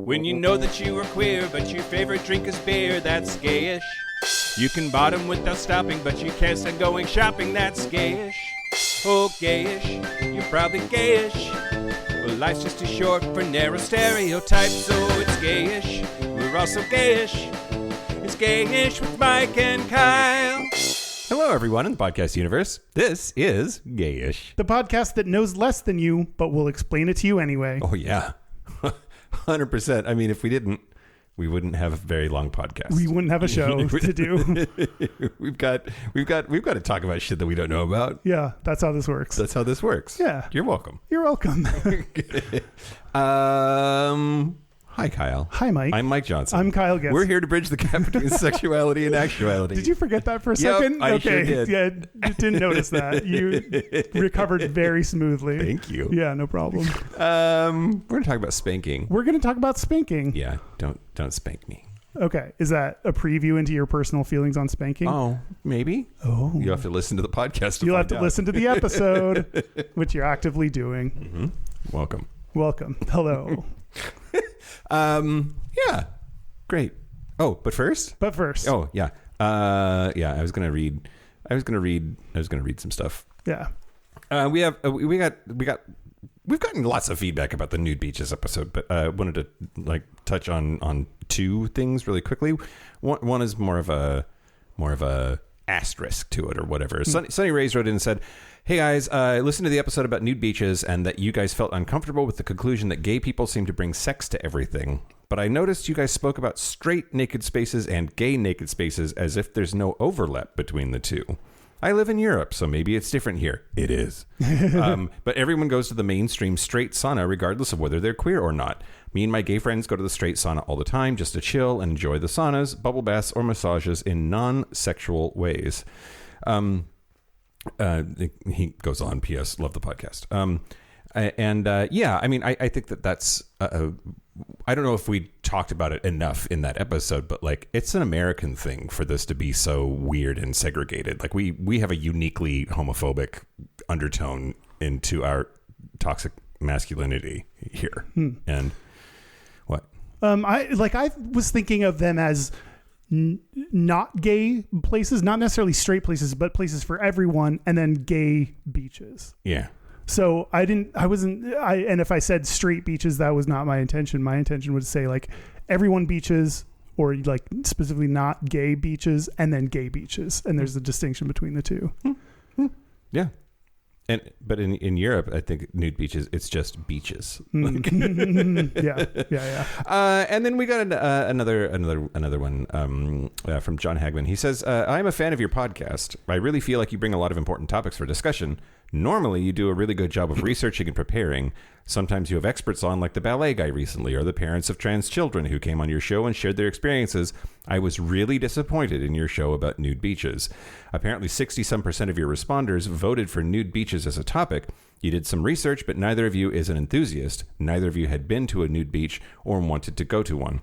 When you know that you are queer, but your favorite drink is beer, that's gayish. You can bottom without stopping, but you can't stand going shopping, that's gayish. Oh, gayish, you're probably gayish. Well, life's just too short for narrow stereotypes, so it's gayish. We're also gayish. It's Gayish with Mike and Kyle. Hello, everyone in the podcast universe. This is Gayish. The podcast that knows less than you, but will explain it to you anyway. Oh, yeah. 100%. I mean, if we didn't, we wouldn't have a very long podcast. We wouldn't have a show to do. We've got to talk about shit that we don't know about. Yeah, that's how this works. That's how this works. Yeah. You're welcome. You're welcome. Hi, Kyle. Hi, Mike. I'm Mike Johnson. I'm Kyle Guest. We're here to bridge the gap between sexuality and actuality. Did you forget that for a second? I sure did. Yeah, didn't notice that. You recovered very smoothly. Thank you. Yeah, no problem. We're going to talk about spanking. We're going to talk about spanking. Yeah, don't spank me. Okay. Is that a preview into your personal feelings on spanking? Oh, maybe. Oh. You'll have to listen to the podcast to You'll find have to out. listen to the episode, which you're actively doing. Mm-hmm. Welcome. Hello. Yeah, great. Oh, but first. Oh, yeah. I was gonna read some stuff. Yeah. We've gotten lots of feedback about the nude beaches episode, but I wanted to touch on two things really quickly. One is more of a asterisk to it or whatever. Sunny Rays wrote in and said, "Hey guys, I listened to the episode about nude beaches and that you guys felt uncomfortable with the conclusion that gay people seem to bring sex to everything. But I noticed you guys spoke about straight naked spaces and gay naked spaces as if there's no overlap between the two. I live in Europe, so maybe it's different here. It is. But everyone goes to the mainstream straight sauna regardless of whether they're queer or not. Me and my gay friends go to the straight sauna all the time just to chill and enjoy the saunas, bubble baths, or massages in non-sexual ways." He goes on, P.S. Love the podcast. I think that's I don't know if we talked about it enough in that episode, but it's an American thing for this to be so weird and segregated. We have a uniquely homophobic undertone into our toxic masculinity here. And what? I was thinking of them as not gay places, not necessarily straight places, but places for everyone, and then gay beaches. Yeah. So and if I said straight beaches, that was not my intention. My intention was to say everyone beaches, or specifically not gay beaches, and then gay beaches. And there's a distinction between the two. Yeah. But in Europe, I think nude beaches, it's just beaches. Yeah. And then we got another one from John Hagman. He says, "I'm a fan of your podcast. I really feel like you bring a lot of important topics for discussion. Normally, you do a really good job of researching and preparing. Sometimes you have experts on, like the ballet guy recently, or the parents of trans children who came on your show and shared their experiences. I was really disappointed in your show about nude beaches. Apparently 60-some% of your responders voted for nude beaches as a topic. You did some research, but neither of you is an enthusiast. Neither of you had been to a nude beach or wanted to go to one.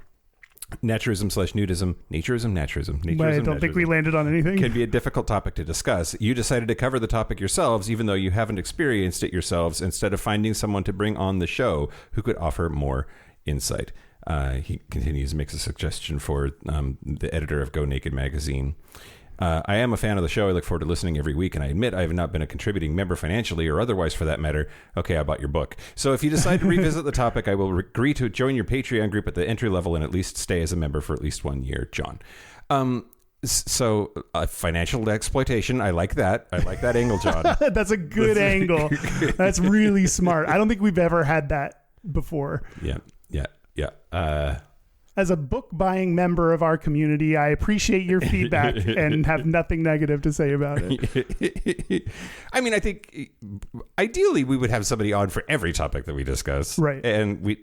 Naturism/nudism, naturism. But I don't think we landed on anything. Can be a difficult topic to discuss. You decided to cover the topic yourselves, even though you haven't experienced it yourselves, instead of finding someone to bring on the show who could offer more insight." He continues, makes a suggestion for the editor of Go Naked magazine. "I am a fan of the show. I look forward to listening every week, and I admit I have not been a contributing member financially or otherwise for that matter. Okay, I bought your book. So if you decide to revisit the topic, I will agree to join your Patreon group at the entry level and at least stay as a member for at least 1 year, John." So financial exploitation. I like that. I like that angle, John. That's a good angle. That's really smart. I don't think we've ever had that before. Yeah. As a book buying member of our community, I appreciate your feedback and have nothing negative to say about it. I mean, I think ideally we would have somebody on for every topic that we discuss. Right. And we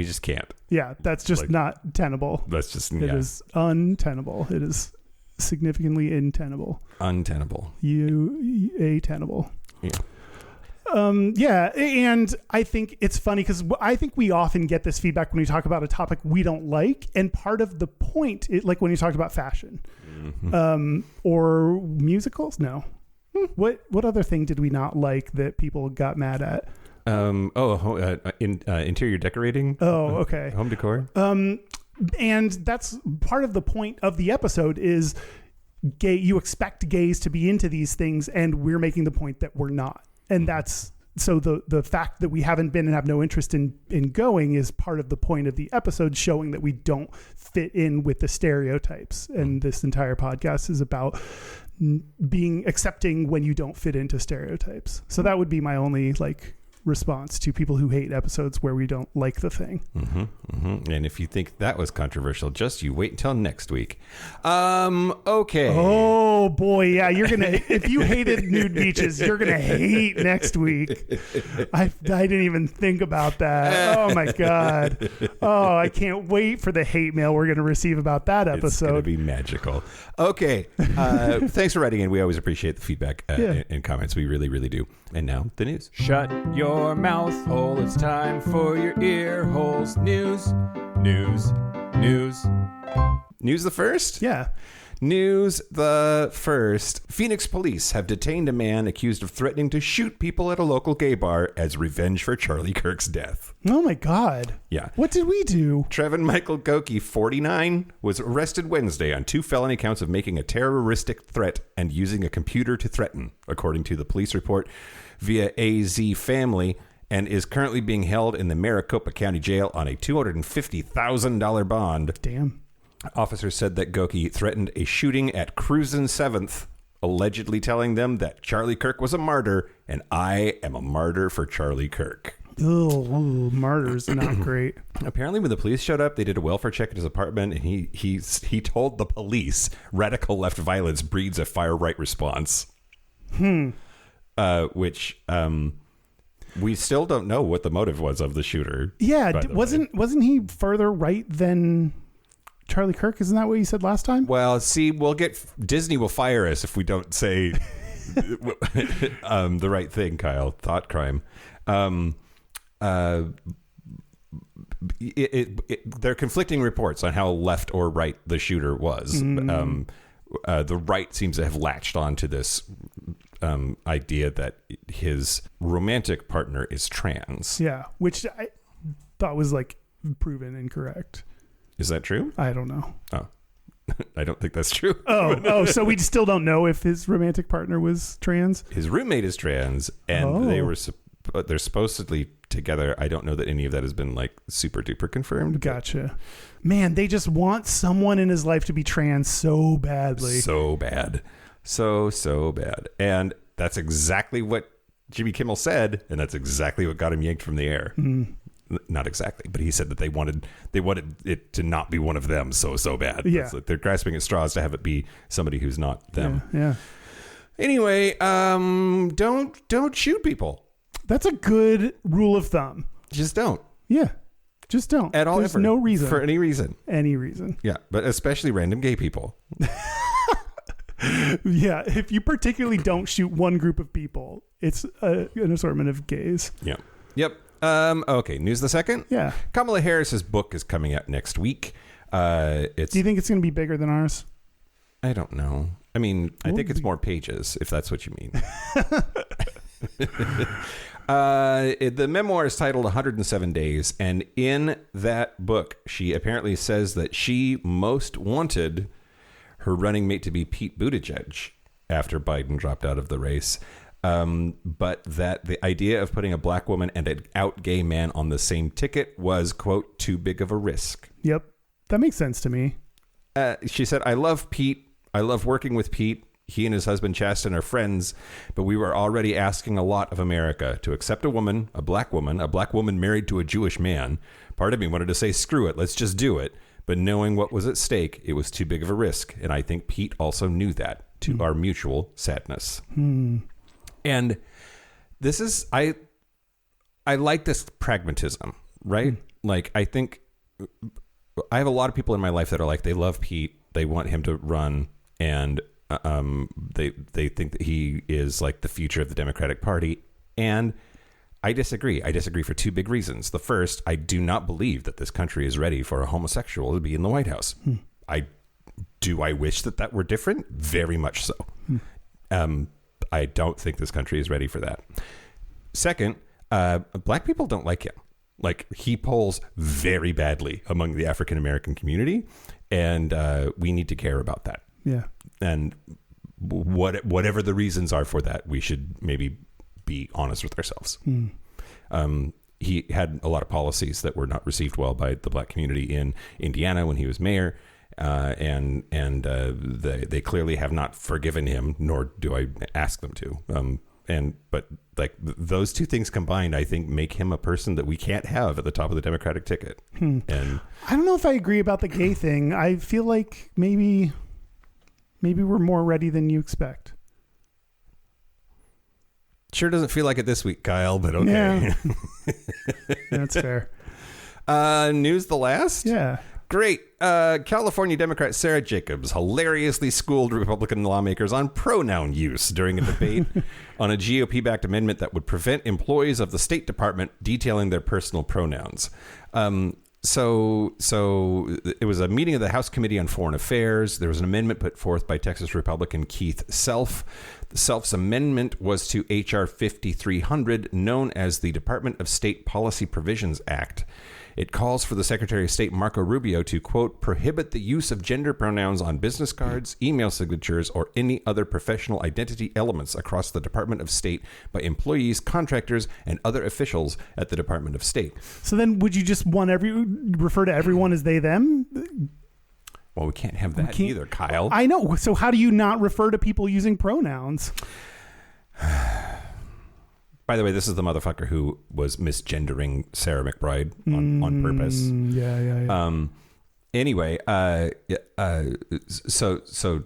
just can't. Yeah, that's just not tenable. That's just, It is untenable. It is significantly untenable. Untenable. Atenable. Yeah. And I think it's funny because I think we often get this feedback when we talk about a topic we don't like, and part of the point, like when you talked about fashion, or musicals. No, what other thing did we not like that people got mad at? Interior decorating. Oh, okay. Home decor. And that's part of the point of the episode is gay. You expect gays to be into these things, and we're making the point that we're not. And that's so the fact that we haven't been and have no interest in going is part of the point of the episode, showing that we don't fit in with the stereotypes. And this entire podcast is about being accepting when you don't fit into stereotypes. So that would be my only response to people who hate episodes where we don't like the thing. And if you think that was controversial, just you wait until next week. Okay. Oh boy, yeah, you're gonna if you hated nude beaches, you're gonna hate next week. I didn't even think about that. Oh my god. Oh, I can't wait for the hate mail we're gonna receive about that episode. It's gonna be magical. Okay. Thanks for writing in. We always appreciate the feedback and comments. We really, really do. And now the news. Shut your mouth hole. It's time for your ear holes. News. News the first? Yeah. News the first. Phoenix police have detained a man accused of threatening to shoot people at a local gay bar as revenge for Charlie Kirk's death. Oh my God. Yeah. What did we do? Trevin Michael Goki, 49, was arrested Wednesday on 2 felony counts of making a terroristic threat and using a computer to threaten, according to the police report via AZ Family, and is currently being held in the Maricopa County Jail on a $250,000 bond. Damn. Officers said that Goki threatened a shooting at Cruisin' 7th, allegedly telling them that Charlie Kirk was a martyr, and I am a martyr for Charlie Kirk. Oh, martyr's not great. Apparently, when the police showed up, they did a welfare check at his apartment, and he told the police radical left violence breeds a far right response. Which we still don't know what the motive was of the shooter. Yeah, wasn't he further right than Charlie Kirk? Isn't that what you said last time? Well, see, Disney will fire us if we don't say the right thing, Kyle. Thought crime. There are conflicting reports on how left or right the shooter was. The right seems to have latched on to this idea that his romantic partner is trans. Yeah, which I thought was proven incorrect. Is that true? I don't know. Oh, I don't think that's true. Oh, so we still don't know if his romantic partner was trans? His roommate is trans, and they're supposedly together. I don't know that any of that has been super duper confirmed. Gotcha. Man, they just want someone in his life to be trans so badly. So bad. So bad. And that's exactly what Jimmy Kimmel said, and that's exactly what got him yanked from the air. Not exactly, but he said that they wanted it to not be one of them so bad. Yeah. They're grasping at straws to have it be somebody who's not them. Yeah. Anyway, don't shoot people. That's a good rule of thumb. Just don't. Yeah. Just don't. At all. There's no reason. For any reason. Any reason. Yeah, but especially random gay people. Yeah, if you particularly don't shoot one group of people, it's an assortment of gays. Yeah. Yep. Okay, news the second? Yeah. Kamala Harris's book is coming out next week. Do you think it's going to be bigger than ours? I don't know. I mean, I think it's more pages, if that's what you mean. The memoir is titled 107 Days, and in that book, she apparently says that she most wanted her running mate to be Pete Buttigieg after Biden dropped out of the race. But that the idea of putting a black woman and an out gay man on the same ticket was, quote, too big of a risk. Yep. That makes sense to me. She said, I love Pete. I love working with Pete. He and his husband Chasten are friends, but we were already asking a lot of America to accept a black woman married to a Jewish man. Part of me wanted to say, screw it, let's just do it. But knowing what was at stake, it was too big of a risk. And I think Pete also knew that, to our mutual sadness. And this is, I like this pragmatism, right? I think I have a lot of people in my life that are they love Pete. They want him to run, and they think that he is the future of the Democratic Party. And I disagree. I disagree for two big reasons. The first, I do not believe that this country is ready for a homosexual to be in the White House. I wish that were different? Very much so. I don't think this country is ready for that. Second, Black people don't like him. Like, he polls very badly among the African American community, and we need to care about that. Yeah. And whatever the reasons are for that, we should maybe be honest with ourselves. He had a lot of policies that were not received well by the Black community in Indiana when he was mayor. And they clearly have not forgiven him, nor do I ask them to. But like those two things combined, I think make him a person that we can't have at the top of the Democratic ticket. And I don't know if I agree about the gay thing. I feel like maybe we're more ready than you expect. Sure doesn't feel like it this week, Kyle, but okay. Yeah. That's fair. News the last? Yeah. Great. California Democrat Sarah Jacobs hilariously schooled Republican lawmakers on pronoun use during a debate on a GOP-backed amendment that would prevent employees of the State Department detailing their personal pronouns. So it was a meeting of the House Committee on Foreign Affairs. There was an amendment put forth by Texas Republican Keith Self. Self's amendment was to H.R. 5300, known as the Department of State Policy Provisions Act. It calls for the Secretary of State, Marco Rubio, to, quote, prohibit the use of gender pronouns on business cards, email signatures, or any other professional identity elements across the Department of State by employees, contractors, and other officials at the Department of State. So then would you just refer to everyone as they, them? Well, we can't have that either, Kyle. I know. So how do you not refer to people using pronouns? By the way, this is the motherfucker who was misgendering Sarah McBride on purpose. Yeah. Anyway, so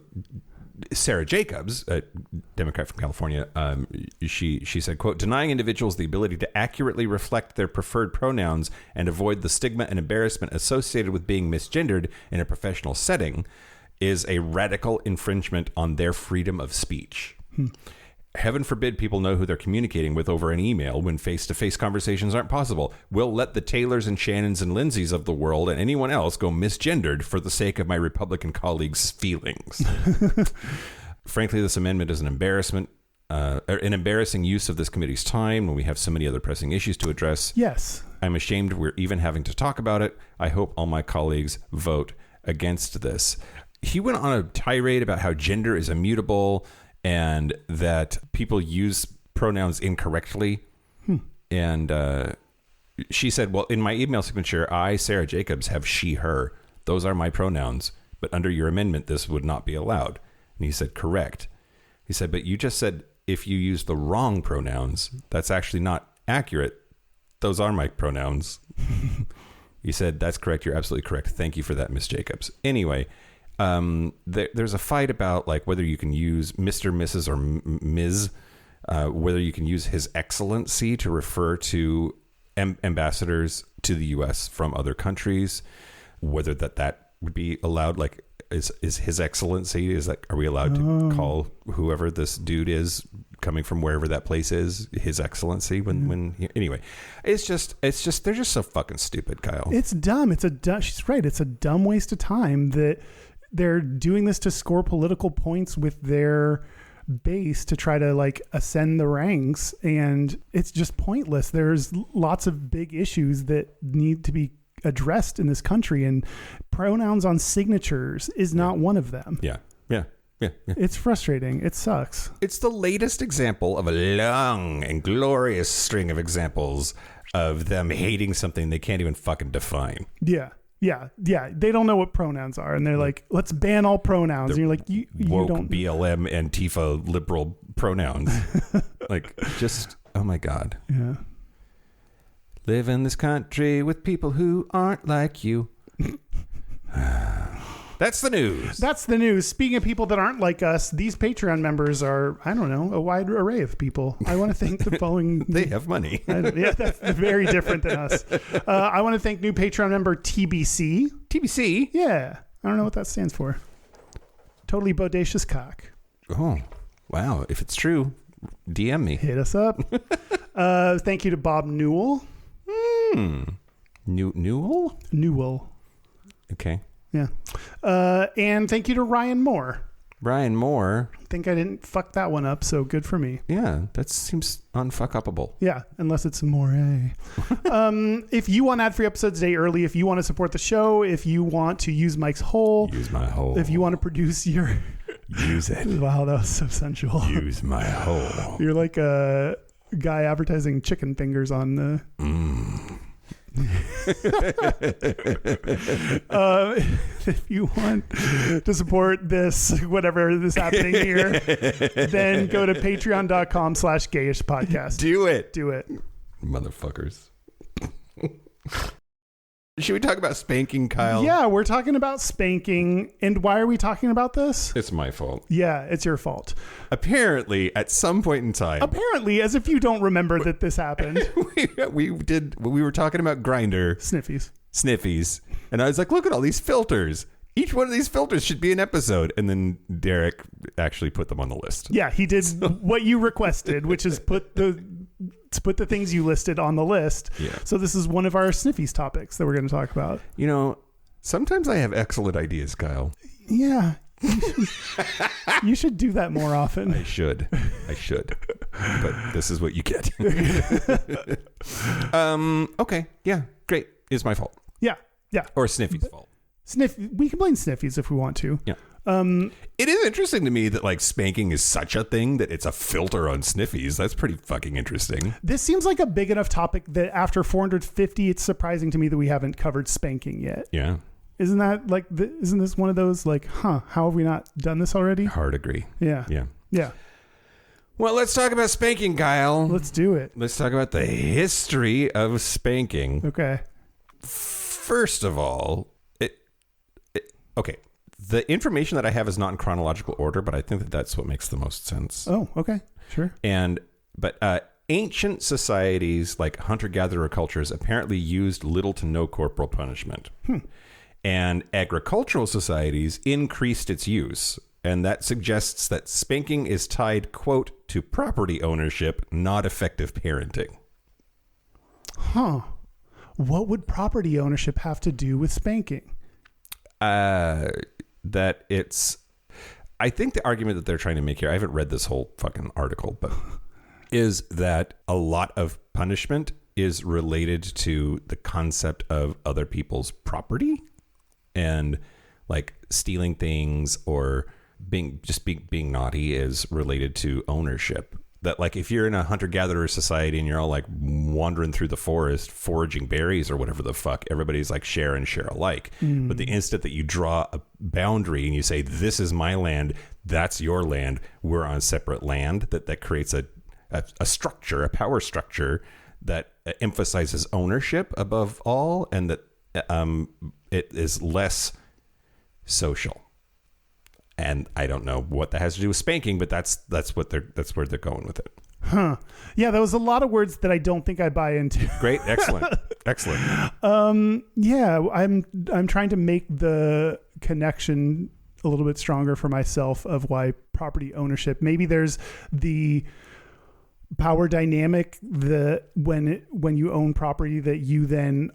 Sarah Jacobs, a Democrat from California, she said, quote, denying individuals the ability to accurately reflect their preferred pronouns and avoid the stigma and embarrassment associated with being misgendered in a professional setting is a radical infringement on their freedom of speech. Heaven forbid people know who they're communicating with over an email when face-to-face conversations aren't possible. We'll let the Taylors and Shannons and Lindsays of the world and anyone else go misgendered for the sake of my Republican colleagues' feelings. Frankly, this amendment is an embarrassment, an embarrassing use of this committee's time when we have so many other pressing issues to address. Yes. I'm ashamed we're even having to talk about it. I hope all my colleagues vote against this. He went on a tirade about how gender is immutable and that people use pronouns incorrectly. And she said, well, in my email signature, I, Sarah Jacobs, have she, her. Those are my pronouns. But under your amendment, this would not be allowed. And he said, correct. He said, but you just said if you use the wrong pronouns, that's actually not accurate. Those are my pronouns. He said, that's correct. You're absolutely correct. Thank you for that, Miss Jacobs. Anyway, there's a fight about like whether you can use Mr., Mrs., or Ms., whether you can use His Excellency to refer to ambassadors to the U.S. from other countries, whether that would be allowed. Like, is His Excellency, are we allowed to call whoever this dude is coming from wherever that place is His Excellency anyway, it's just they're just so fucking stupid, Kyle. It's dumb. She's right. It's a dumb waste of time that they're doing this to score political points with their base to try to like ascend the ranks, and it's just pointless. There's lots of big issues that need to be addressed in this country, and pronouns on signatures is not one of them. Yeah. It's frustrating. It sucks. It's the latest example of a long and glorious string of examples of them hating something they can't even fucking define. Yeah. They don't know what pronouns are, and they're like, let's ban all pronouns. And you're like, you woke don't. BLM, Antifa, liberal pronouns. Like, just, oh my God. Yeah. Live in this country with people who aren't like you. That's the news. Speaking of people that aren't like us, these Patreon members are, I don't know, a wide array of people. I want to thank the following. They have money. Yeah, that's very different than us. I want to thank new Patreon member TBC. TBC? Yeah. I don't know what that stands for. Totally bodacious cock. Oh, wow. If it's true, DM me. Hit us up. Thank you to Bob Newell. Newell? Newell. Okay. Yeah. And thank you to Ryan Moore. Brian Moore. I think I didn't fuck that one up, so good for me. Yeah, that seems unfuck-upable. Yeah, unless it's more. If you want ad-free episodes a day early, if you want to support the show, if you want to use Mike's hole. Use my hole. If you want to produce your... Use it. Wow, that was so sensual. Use my hole. You're like a guy advertising chicken fingers on the... If you want to support this, whatever is happening here, then go to patreon.com/gayish podcast. Do it. Do it. Motherfuckers. Should we talk about spanking, Kyle? Yeah, we're talking about spanking. And why are we talking about this? It's my fault. Yeah, it's your fault. Apparently, at some point in time... Apparently, as if you don't remember that this happened. we were talking about Grindr. Sniffies. And I was like, look at all these filters. Each one of these filters should be an episode. And then Derek actually put them on the list. Yeah, he did what you requested, which is put the things you listed on the list. Yeah. So this is one of our Sniffies topics that we're going to talk about. You know, sometimes I have excellent ideas, Kyle. Yeah. You should do that more often. I should. But this is what you get. Okay. Yeah. Great. It's my fault. Yeah. Or Sniffy's fault. We can blame Sniffies if we want to. Yeah. It is interesting to me that like spanking is such a thing that it's a filter on Sniffies. That's pretty fucking interesting. This seems like a big enough topic that after 450, it's surprising to me that we haven't covered spanking yet. Yeah. Isn't that like, isn't this one of those like, how have we not done this already? Hard agree. Yeah. Well, let's talk about spanking, Kyle. Let's do it. Let's talk about the history of spanking. Okay. First of all, okay. The information that I have is not in chronological order, but I think that that's what makes the most sense. Oh, okay. Sure. But ancient societies like hunter-gatherer cultures apparently used little to no corporal punishment. And agricultural societies increased its use. And that suggests that spanking is tied, quote, to property ownership, not effective parenting. Huh. What would property ownership have to do with spanking? That it's... I think the argument that they're trying to make here, I haven't read this whole fucking article, but is that a lot of punishment is related to the concept of other people's property and like stealing things or being naughty is related to ownership. That like if you're in a hunter-gatherer society and you're all like wandering through the forest foraging berries or whatever the fuck, everybody's like share and share alike. But the instant that you draw a boundary and you say, this is my land, that's your land, we're on separate land, that creates a structure, a power structure that emphasizes ownership above all, and that it is less social. And I don't know what that has to do with spanking, but that's where they're going with it. Huh. Yeah, that was a lot of words that I don't think I buy into. Great, excellent. Yeah, I'm trying to make the connection a little bit stronger for myself of why property ownership. Maybe there's the power dynamic that when you own property that you then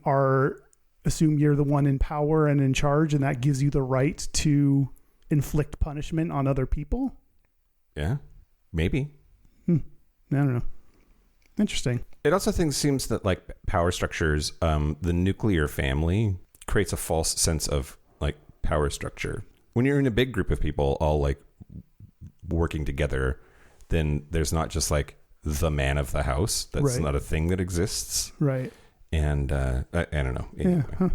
assume you're the one in power and in charge, and that gives you the right to inflict punishment on other people. Yeah, maybe. I don't know. Interesting. It also seems that like power structures, the nuclear family creates a false sense of like power structure. When you're in a big group of people all like working together, then there's not just like the man of the house. That's right. Not a thing that exists. Right. And I don't know. Anyway. Yeah. Huh.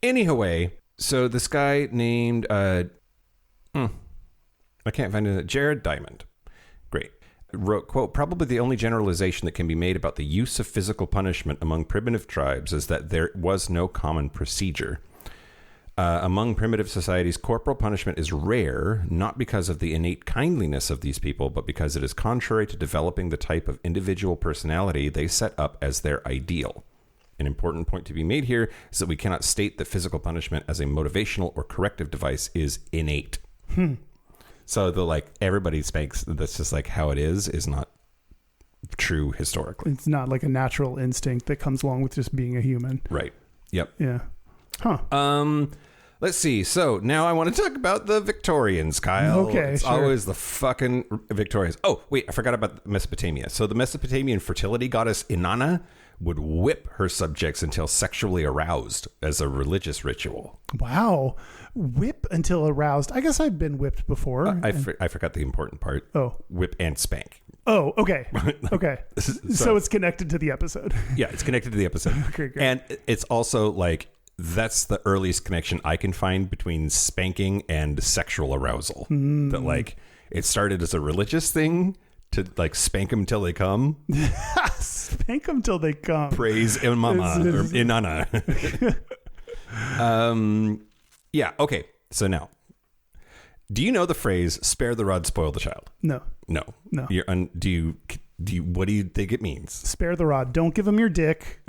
Anyway, so this guy named I can't find it. Jared Diamond. Great. Wrote, quote, probably the only generalization that can be made about the use of physical punishment among primitive tribes is that there was no common procedure. Among primitive societies, corporal punishment is rare, not because of the innate kindliness of these people, but because it is contrary to developing the type of individual personality they set up as their ideal. An important point to be made here is that we cannot state that physical punishment as a motivational or corrective device is innate. So the like everybody spanks, that's just like how it is not true historically. It's not like a natural instinct that comes along with just being a human. Right. Yep. Yeah. Huh. Let's see. So now I want to talk about the Victorians, Kyle. Okay, it's sure. always the fucking Victorians. Oh, wait, I forgot about Mesopotamia. So the Mesopotamian fertility goddess Inanna would whip her subjects until sexually aroused as a religious ritual. Wow. Whip until aroused. I guess I've been whipped before. I forgot the important part. Oh. Whip and spank. Oh, okay. Okay. So it's connected to the episode. Yeah, it's connected to the episode. Okay, great. And it's also like, that's the earliest connection I can find between spanking and sexual arousal. That like it started as a religious thing to like spank them till they come. Spank them till they come. Praise Imama or Inanna. Yeah. Okay. So now, do you know the phrase "spare the rod, spoil the child"? No. No. Do you? What do you think it means? Spare the rod. Don't give them your dick.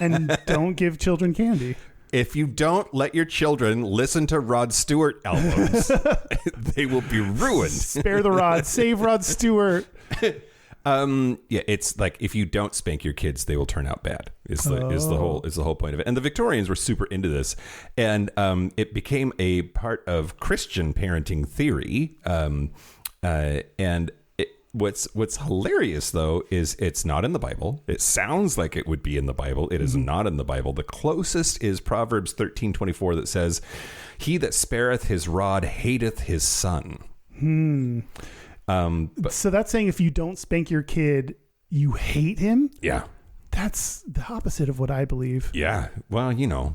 And don't give children candy. If you don't let your children listen to Rod Stewart albums, they will be ruined. Spare the rod. Save Rod Stewart. Yeah, it's like if you don't spank your kids, they will turn out bad. Is the whole point of it. And the Victorians were super into this, and it became a part of Christian parenting theory. And what's hilarious though is it's not in the Bible. It sounds like it would be in the Bible. It is not in the Bible. The closest is Proverbs 13:24 that says, "He that spareth his rod hateth his son." So that's saying if you don't spank your kid, you hate him? Yeah. That's the opposite of what I believe. Yeah. Well, you know.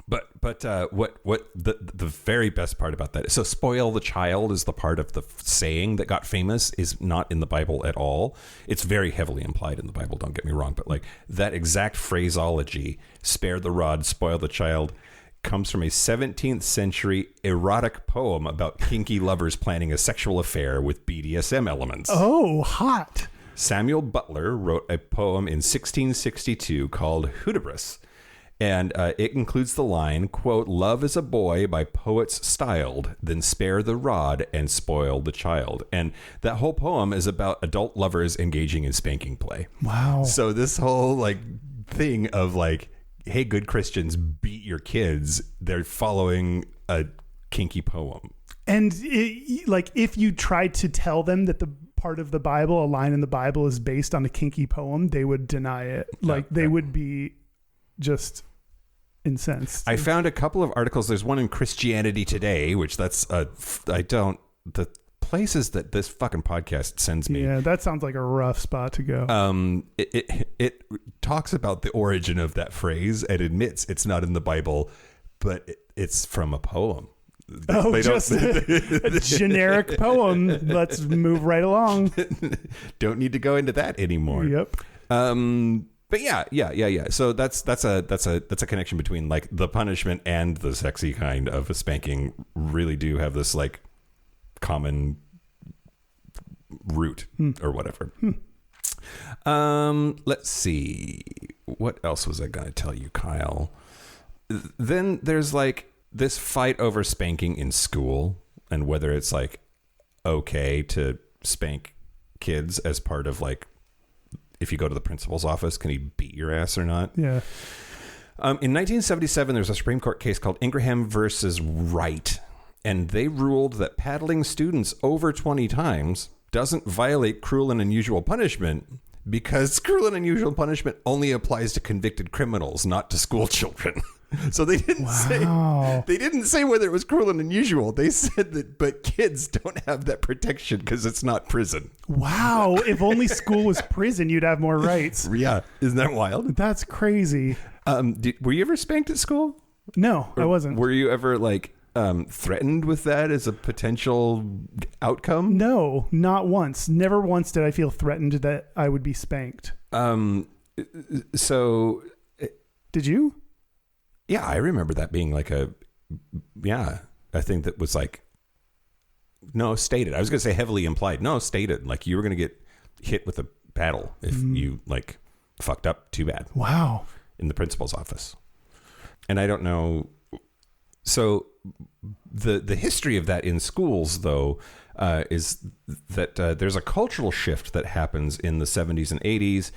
But what the very best part about that, so spoil the child is the part of the saying that got famous, is not in the Bible at all. It's very heavily implied in the Bible, don't get me wrong, but like that exact phraseology, spare the rod, spoil the child, comes from a 17th century erotic poem about kinky lovers planning a sexual affair with BDSM elements. Oh, hot. Samuel Butler wrote a poem in 1662 called Hudibras. And it includes the line, quote, "Love is a boy by poets styled, then spare the rod and spoil the child." And that whole poem is about adult lovers engaging in spanking play. Wow. So this whole like thing of like, hey, good Christians, beat your kids, they're following a kinky poem. And like if you tried to tell them that the part of the Bible, a line in the Bible is based on a kinky poem, they would deny it. Like they would be just incensed. I found a couple of articles. There's one in Christianity Today, which the places that this fucking podcast sends me. Yeah, that sounds like a rough spot to go. It talks about the origin of that phrase and admits it's not in the Bible, but it's from a poem. Just a generic poem. Let's move right along. Don't need to go into that anymore. Yep. But yeah. So that's a connection between like the punishment and the sexy kind of a spanking. Really do have this like common root or whatever. Let's see. What else was I going to tell you, Kyle? Then there's like this fight over spanking in school and whether it's like okay to spank kids as part of like, if you go to the principal's office, can he beat your ass or not? Yeah. In 1977, there's a Supreme Court case called Ingraham versus Wright, and they ruled that paddling students over 20 times doesn't violate cruel and unusual punishment because cruel and unusual punishment only applies to convicted criminals, not to school children. So they didn't say whether it was cruel and unusual. They said that, but kids don't have that protection because it's not prison. Wow. If only school was prison, you'd have more rights. Yeah. Isn't that wild? That's crazy. Were you ever spanked at school? No, I wasn't. Were you ever like threatened with that as a potential outcome? No, not once. Never once did I feel threatened that I would be spanked. So did you? Yeah, I remember that being like I think that was like, no, stated. I was going to say heavily implied. No, stated. Like you were going to get hit with a paddle if you like fucked up too bad. Wow. In the principal's office. And I don't know. So the history of that in schools, though, is that there's a cultural shift that happens in the 70s and 80s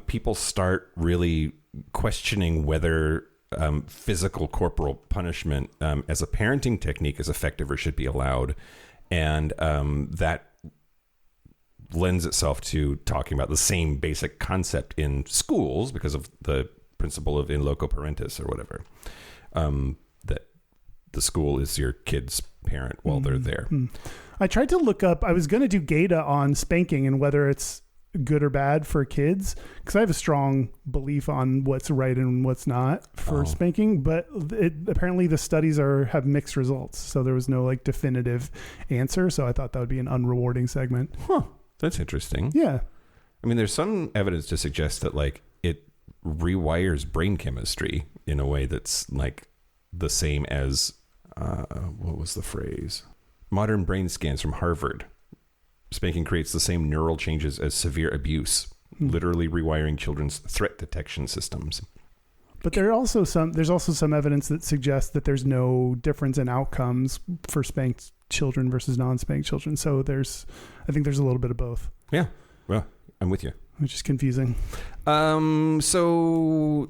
people start really questioning whether physical corporal punishment as a parenting technique is effective or should be allowed. And that lends itself to talking about the same basic concept in schools because of the principle of in loco parentis or whatever, that the school is your kid's parent while they're there. I tried to look up, I was going to do data on spanking and whether it's good or bad for kids, because I have a strong belief on what's right and what's not for spanking, but apparently the studies have mixed results. So there was no like definitive answer. So I thought that would be an unrewarding segment. Huh. That's interesting. Yeah. I mean, there's some evidence to suggest that like it rewires brain chemistry in a way that's like the same as what was the phrase? Modern brain scans from Harvard. Spanking creates the same neural changes as severe abuse, literally rewiring children's threat detection systems. But there's also some evidence that suggests that there's no difference in outcomes for spanked children versus non-spanked children. So I think there's a little bit of both. Yeah. Well, I'm with you. Which is confusing. So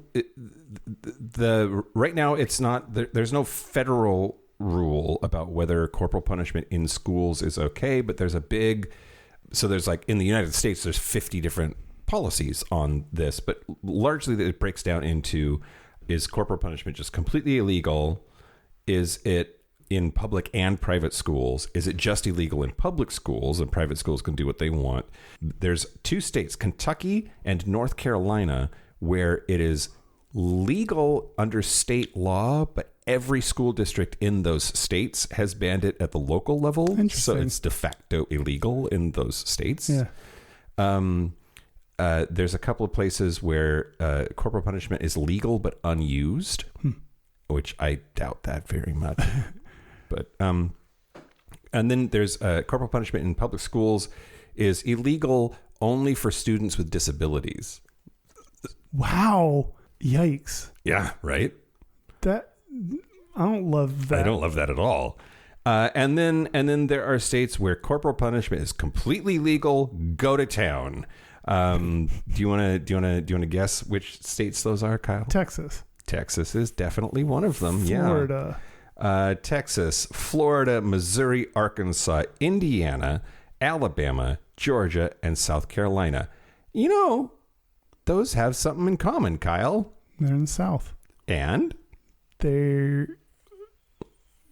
right now it's not, there's no federal rule about whether corporal punishment in schools is okay, but there's there's like in the United States, there's 50 different policies on this, but largely it breaks down into, is corporal punishment just completely illegal? Is it in public and private schools? Is it just illegal in public schools and private schools can do what they want? There's 2 states, Kentucky and North Carolina, where it is legal under state law, but every school district in those states has banned it at the local level. So it's de facto illegal in those states. Yeah. There's a couple of places where corporal punishment is legal but unused, which I doubt that very much. But and then there's corporal punishment in public schools is illegal only for students with disabilities. Wow. Yikes. Yeah, right? I don't love that. I don't love that at all. And then there are states where corporal punishment is completely legal. Go to town. Do you want to guess which states those are, Kyle? Texas. Texas is definitely one of them. Florida. Yeah. Texas, Florida, Missouri, Arkansas, Indiana, Alabama, Georgia, and South Carolina. You know, those have something in common, Kyle. They're in the South. And they're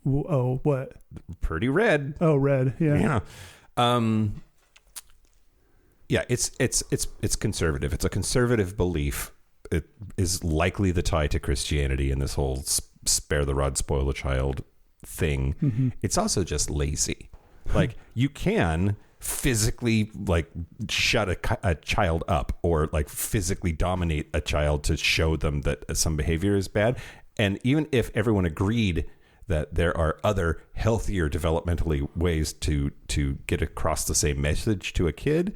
what? Pretty red. Oh, red. Yeah. Yeah. Yeah, it's conservative. It's a conservative belief. It is likely the tie to Christianity and this whole spare the rod, spoil the child thing. Mm-hmm. It's also just lazy. Like you can physically like shut a child up or like physically dominate a child to show them that some behavior is bad. And even if everyone agreed that there are other healthier developmentally ways to get across the same message to a kid,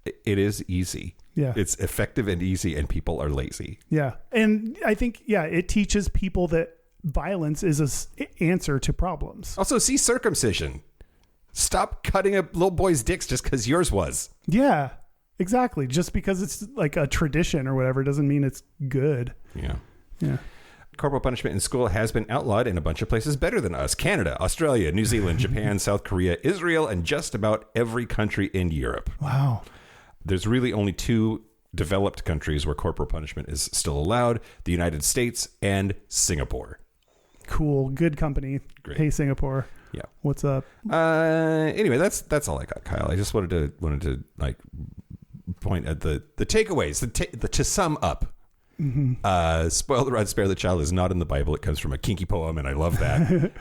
it is easy. Yeah. It's effective and easy, and people are lazy. Yeah. And I think, it teaches people that violence is an answer to problems. Also, see circumcision. Stop cutting up little boys' dicks just because yours was. Yeah, exactly. Just because it's like a tradition or whatever doesn't mean it's good. Yeah. Yeah. Corporal punishment in school has been outlawed in a bunch of places better than us. Canada, Australia, New Zealand, Japan, South Korea, Israel, and just about every country in Europe. Wow. There's really only 2 developed countries where corporal punishment is still allowed: the United States and Singapore. Cool. Good company. Great. Hey, Singapore. Yeah. What's up? Anyway, that's all I got, Kyle. I just wanted to like point at the takeaways. To sum up, spoil the rod, spare the child is not in the Bible. It comes from a kinky poem, and I love that.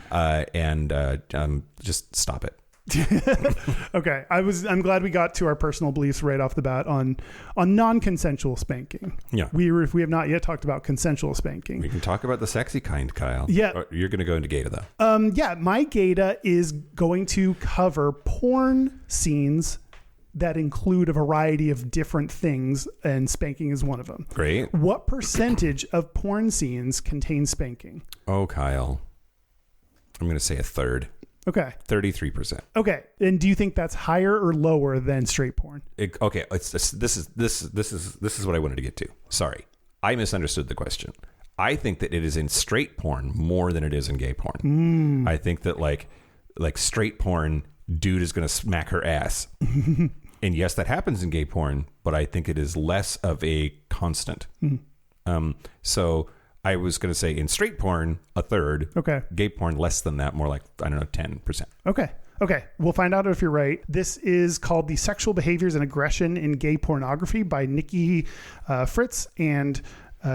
Just stop it. Okay, I'm glad we got to our personal beliefs right off the bat on non-consensual spanking. Yeah, we have not yet talked about consensual spanking. We can talk about the sexy kind, Kyle. Yeah, you're going to go into Gayda though. Yeah, my Gayda is going to cover porn scenes that include a variety of different things, and spanking is one of them. Great. What percentage of porn scenes contain spanking? Oh, Kyle, I'm going to say a third. Okay. 33%. Okay. And do you think that's higher or lower than straight porn? Okay, this is what I wanted to get to. Sorry, I misunderstood the question. I think that it is in straight porn more than it is in gay porn. I think that like straight porn, dude is going to smack her ass. And yes, that happens in gay porn, but I think it is less of a constant. So I was going to say in straight porn, a third. Okay. Gay porn, less than that, more like, I don't know, 10%. Okay. We'll find out if you're right. This is called The Sexual Behaviors and Aggression in Gay Pornography by Nikki Fritz and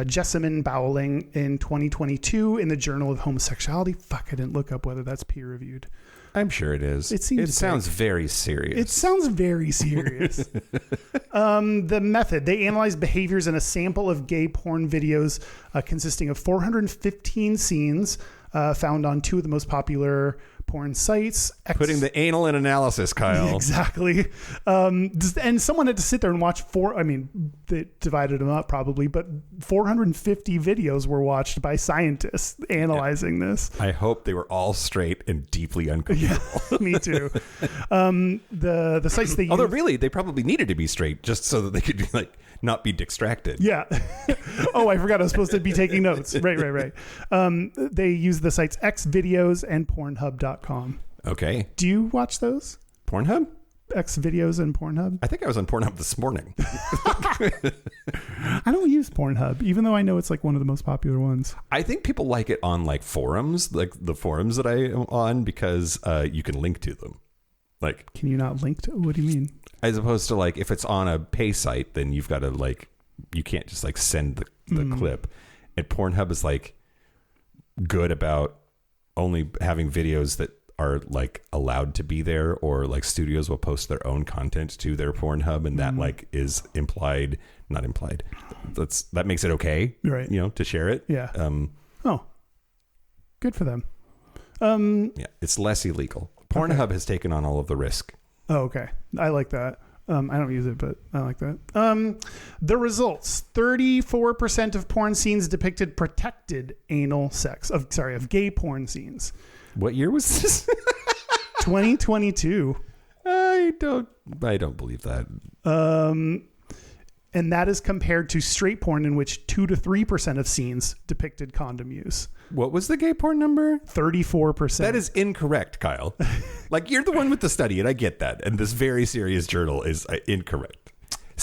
Jessamine Bowling in 2022 in the Journal of Homosexuality. Fuck, I didn't look up whether that's peer reviewed. I'm sure it is. It sounds very serious. It sounds very serious. The method, they analyzed behaviors in a sample of gay porn videos consisting of 415 scenes found on two of the most popular porn sites. Putting the anal in analysis, Kyle. Exactly. And someone had to sit there and watch they divided them up probably, but 450 videos were watched by scientists analyzing this. I hope they were all straight and deeply uncomfortable. Yeah, me too. The sites they Although used, really, they probably needed to be straight just so that they could not be distracted. yeah. Oh, I forgot I was supposed to be taking notes. Right. They use the sites Xvideos and Pornhub.com. Okay. Do you watch those? Pornhub? Xvideos and Pornhub? I think I was on Pornhub this morning. I don't use Pornhub, even though I know it's like one of the most popular ones. I think people like it on like forums, like the forums that I am on, because you can link to them. Like, can you not link to? What do you mean? As opposed to like if it's on a pay site, then you've got to like, you can't just like send the clip. And Pornhub is like good about only having videos that are like allowed to be there, or like studios will post their own content to their Pornhub, and that like is not implied. That makes it okay, right? To share it. Yeah. Oh, good for them. Yeah, it's less illegal. Pornhub has taken on all of the risk. Oh, okay. I like that. I don't use it, but I like that. The results: 34% of porn scenes depicted protected anal sex. Of gay porn scenes. What year was this? 2022. I don't believe that. And that is compared to straight porn, in which 2 to 3% of scenes depicted condom use. What was the gay porn number? 34%. That is incorrect, Kyle. Like, you're the one with the study, and I get that. And this very serious journal is incorrect.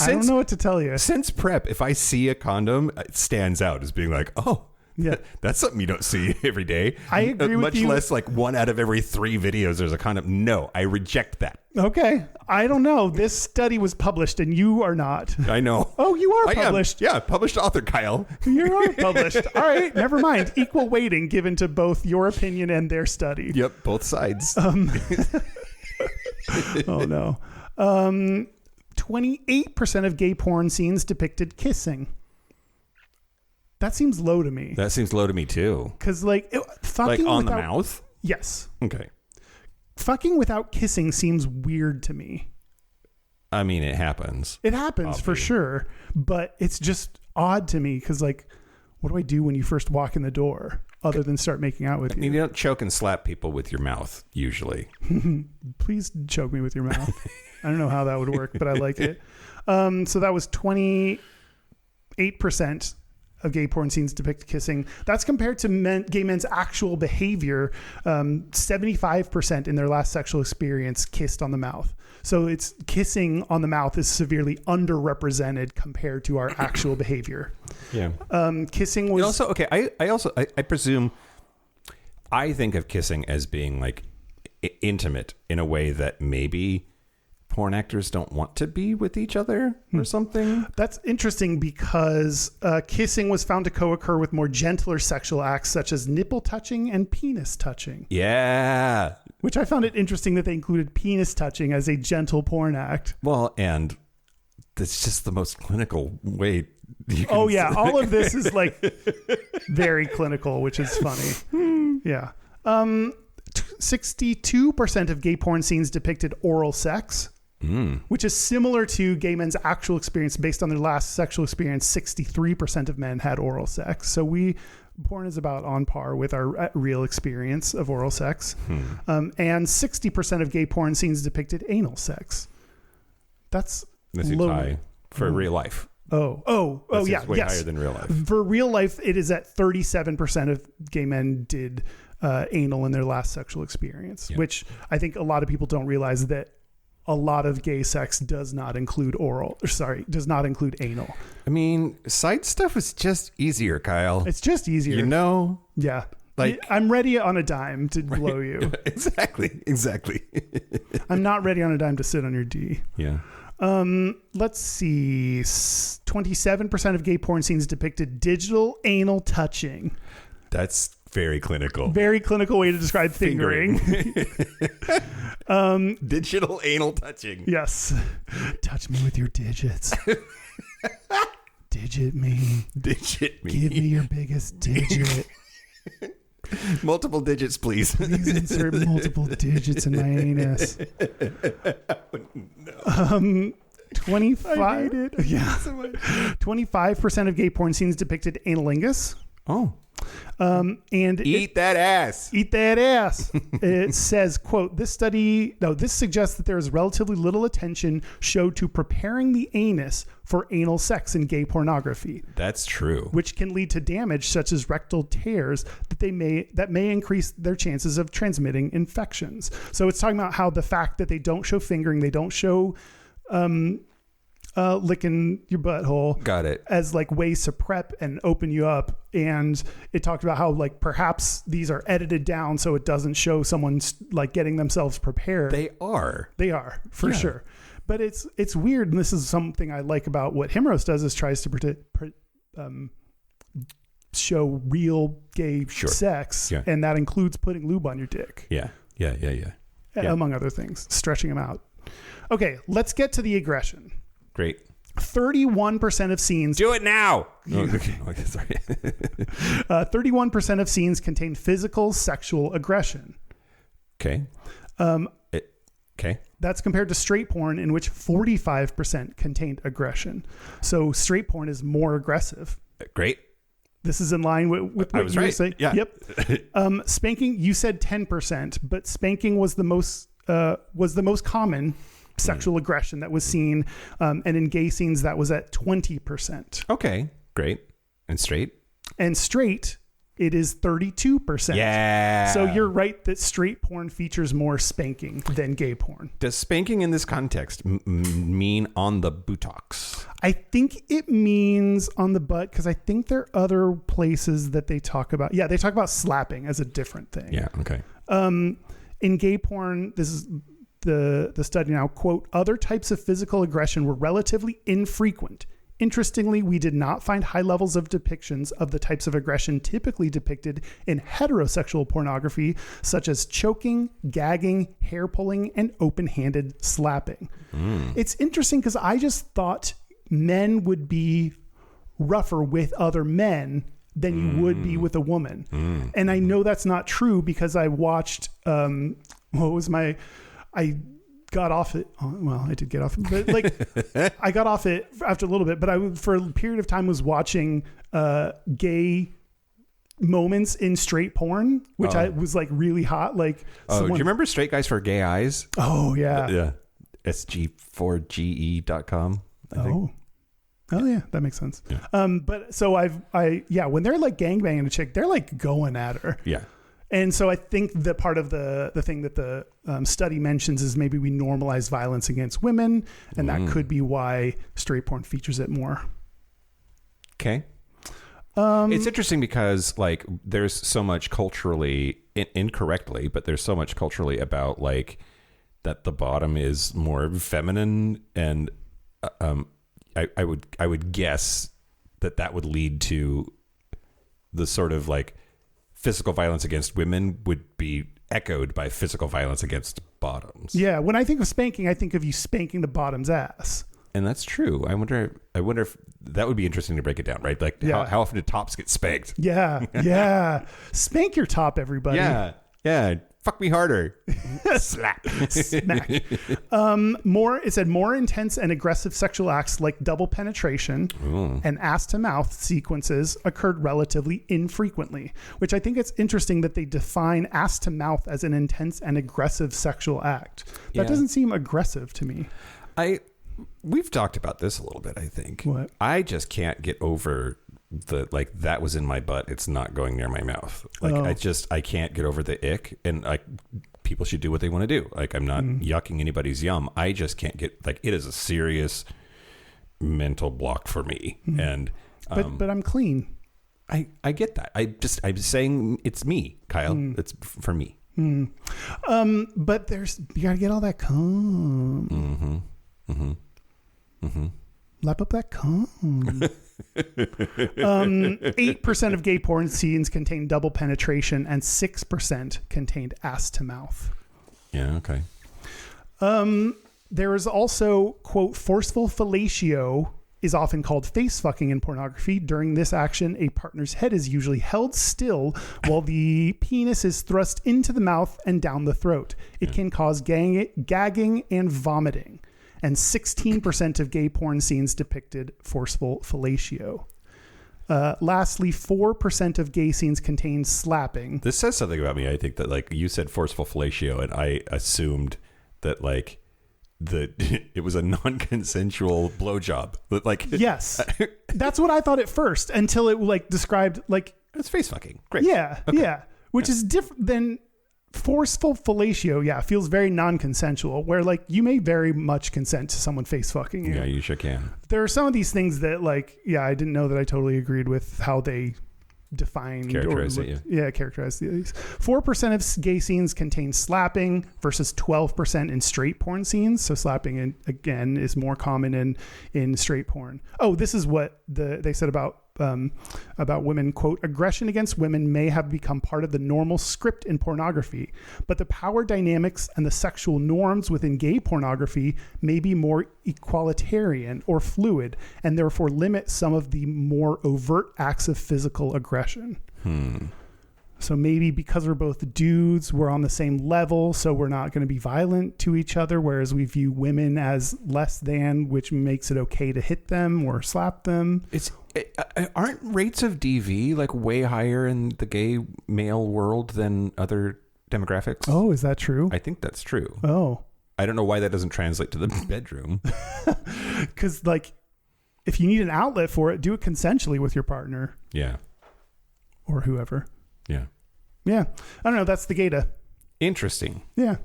I don't know what to tell you. Since prep, if I see a condom, it stands out as being like, oh, yeah, that's something you don't see every day. I agree with you. Much less like 1 out of every 3 videos there's a condom. No, I reject that. Okay. I don't know. This study was published and you are not. I know. Oh, you are published. Yeah, published author, Kyle. You are published. All right, never mind. Equal weighting given to both your opinion and their study. Yep, both sides. Oh, no. 28% of gay porn scenes depicted kissing. That seems low to me. That seems low to me too. Because fucking like on the mouth? Yes. Okay. Fucking without kissing seems weird to me. I mean, it happens. It happens for sure, but it's just odd to me because, like, what do I do when you first walk in the door other than start making out with you? You don't choke and slap people with your mouth, usually. Please choke me with your mouth. I don't know how that would work, but I like it. So that was 28% of gay porn scenes depict kissing. That's compared to gay men's actual behavior. 75% in their last sexual experience kissed on the mouth. So it's kissing on the mouth is severely underrepresented compared to our actual behavior. Yeah. Kissing was also okay. I presume I think of kissing as being like intimate in a way that maybe porn actors don't want to be with each other or something. That's interesting because kissing was found to co-occur with more gentler sexual acts such as nipple touching and penis touching. Yeah. Which I found it interesting that they included penis touching as a gentle porn act. Well, and that's just the most clinical way. Oh, yeah. All of this is like very clinical, which is funny. Yeah. 62% of gay porn scenes depicted oral sex. Which is similar to gay men's actual experience. Based on their last sexual experience, 63% of men had oral sex. So we Porn is about on par with our real experience of oral sex. And 60% of gay porn scenes depicted anal sex. That's low. High for real life. Yeah. Way higher than real life. For real life, it is at 37% of gay men did anal in their last sexual experience, which I think a lot of people don't realize that a lot of gay sex does not include does not include anal. I mean, side stuff is just easier, Kyle. It's just easier. You know? Yeah. Like, I'm ready on a dime to blow you. Exactly. I'm not ready on a dime to sit on your D. Yeah. Let's see. 27% of gay porn scenes depicted digital anal touching. That's very clinical. Very clinical way to describe fingering. Digital anal touching. Yes. Touch me with your digits. Digit me. Digit me. Give me your biggest digit. Multiple digits, please. Please insert multiple digits in my anus. No. 25. Yeah. 25% of gay porn scenes depicted analingus. Oh. And eat that ass. Eat that ass. It says, quote, this suggests that there is relatively little attention showed to preparing the anus for anal sex in gay pornography. That's true. Which can lead to damage such as rectal tears that may increase their chances of transmitting infections. So it's talking about how the fact that they don't show fingering, they don't show licking your butthole. Got it. As like ways to prep and open you up. And it talked about how like perhaps these are edited down so it doesn't show someone's like getting themselves prepared. They are for sure. But it's weird. And this is something I like about what Himros does is tries to show real gay sex. Yeah. And that includes putting lube on your dick. Yeah. Among other things, stretching them out. Okay. Let's get to the aggression. Great. 31% of scenes. Do it now. Okay, sorry. 31% of scenes contain physical sexual aggression. Okay. Okay. That's compared to straight porn, in which 45% contained aggression. So straight porn is more aggressive. Great. This is in line with what you were saying. Yeah. Yep. Spanking, you said 10%, but spanking was the most common sexual aggression that was seen, and in gay scenes that was at 20%. Okay, great. And straight, it is 32%. Yeah. So you're right that straight porn features more spanking than gay porn. Does spanking in this context mean on the buttocks? I think it means on the butt, because I think there are other places that they talk about. Yeah, they talk about slapping as a different thing. Yeah. Okay. In gay porn, this is the study now, quote, other types of physical aggression were relatively infrequent. Interestingly, we did not find high levels of depictions of the types of aggression typically depicted in heterosexual pornography, such as choking, gagging, hair pulling, and open-handed slapping. It's interesting because I just thought men would be rougher with other men than you would be with a woman. And I know that's not true because I watched, I got off it. Well, I did get off it, but like I got off it after a little bit, but I, for a period of time, was watching gay moments in straight porn, which I was like really hot. Like, do you remember Straight Guys for Gay Eyes? Oh yeah. Yeah. SG4GE.com. I think. Oh yeah, that makes sense. Yeah. But so when they're like gangbanging a chick, they're like going at her. Yeah. And so I think that part of the thing that the study mentions is maybe we normalize violence against women, and that could be why straight porn features it more. Okay. It's interesting because like there's so much culturally incorrectly, but there's so much culturally about like that the bottom is more feminine, and I would guess that would lead to the sort of like physical violence against women would be echoed by physical violence against bottoms. Yeah, when I think of spanking, I think of you spanking the bottom's ass. And that's true. I wonder if that would be interesting to break it down, right? Like how often do tops get spanked? Yeah. Spank your top, everybody. Yeah. Fuck me harder. Slap. Smack. It said more intense and aggressive sexual acts like double penetration and ass to mouth sequences occurred relatively infrequently, which I think it's interesting that they define ass to mouth as an intense and aggressive sexual act. That doesn't seem aggressive to me. We've talked about this a little bit, I think. What? I just can't get over the, like, that was in my butt. It's not going near my mouth. Like, I can't get over the ick. And like, people should do what they want to do. Like, I'm not yucking anybody's yum. I just can't get, like, it is a serious mental block for me. And, but I'm clean. I get that. I'm saying it's me, Kyle. It's for me. But you gotta get all that cum. Lap up that cum. 8% of gay porn scenes contain double penetration and 6% contained ass to mouth. Yeah, okay. There is also, quote, forceful fellatio is often called face fucking in pornography. During this action, a partner's head is usually held still while the penis is thrust into the mouth and down the throat. It can cause gagging and vomiting. And 16% of gay porn scenes depicted forceful fellatio. Lastly, 4% of gay scenes contain slapping. This says something about me. I think that, like, you said forceful fellatio, and I assumed that, like, it was a non-consensual blowjob. Like, yes, that's what I thought at first until it like described like it's face fucking. Great. Yeah, okay. Yeah, which is different than forceful fellatio. Yeah, feels very non-consensual. Where like you may very much consent to someone face fucking you. Yeah, you sure can. There are some of these things that like I didn't know that I totally agreed with how they defined characterize it. Yeah, characterize these. 4% of gay scenes contain slapping versus 12% in straight porn scenes. So slapping again is more common in straight porn. Oh, this is what they said about women, quote, aggression against women may have become part of the normal script in pornography, but the power dynamics and the sexual norms within gay pornography may be more equalitarian or fluid and therefore limit some of the more overt acts of physical aggression. So maybe because we're both dudes, we're on the same level, so we're not going to be violent to each other, whereas we view women as less than, which makes it okay to hit them or slap them. Aren't rates of DV like way higher in the gay male world than other demographics? Oh, is that true? I think that's true. Oh. I don't know why that doesn't translate to the bedroom. Because, like, if you need an outlet for it, do it consensually with your partner. Yeah. Or whoever. Yeah. Yeah. I don't know. That's the gata. Interesting. Yeah.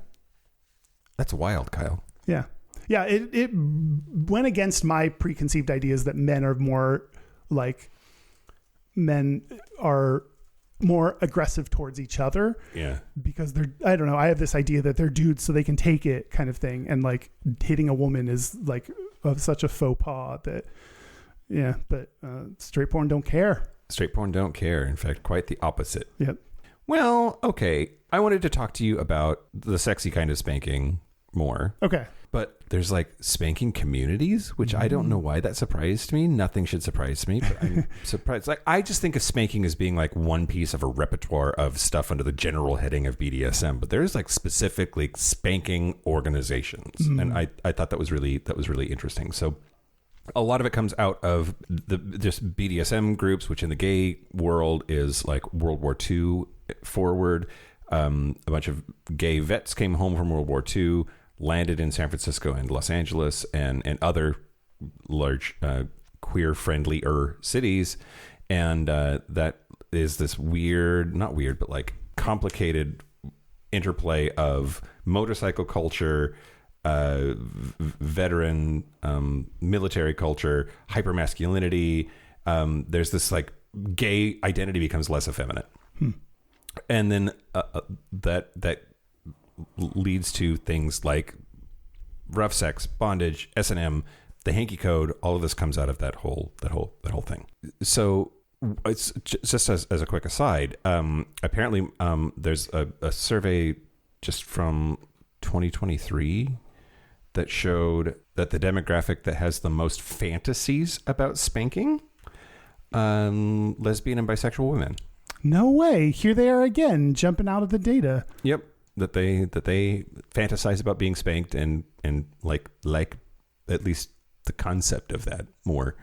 That's wild, Kyle. Yeah. Yeah. It went against my preconceived ideas that men are more aggressive towards each other. Yeah. Because I don't know. I have this idea that they're dudes so they can take it kind of thing. And like hitting a woman is like of such a faux pas that, yeah, but straight porn don't care. Straight porn don't care. In fact, quite the opposite. Yep. Well, okay. I wanted to talk to you about the sexy kind of spanking more. Okay. But there's like spanking communities, which I don't know why that surprised me. Nothing should surprise me, but I'm surprised. Like, I just think of spanking as being like one piece of a repertoire of stuff under the general heading of BDSM. But there's like specifically spanking organizations, and I thought that was really interesting. So a lot of it comes out of just BDSM groups, which in the gay world is like World War II forward. A bunch of gay vets came home from World War II, landed in San Francisco and Los Angeles and other large queer-friendlier cities. And that is this not weird, but like complicated interplay of motorcycle culture, veteran military culture, hypermasculinity. There's this like gay identity becomes less effeminate. And then that leads to things like rough sex, bondage, S&M, the hanky code. All of this comes out of that whole thing. So it's just as a quick aside. Apparently, there's a survey just from 2023 that showed that the demographic that has the most fantasies about spanking, lesbian and bisexual women. No way. Here they are again, jumping out of the data. Yep. that they fantasize about being spanked and like at least the concept of that more,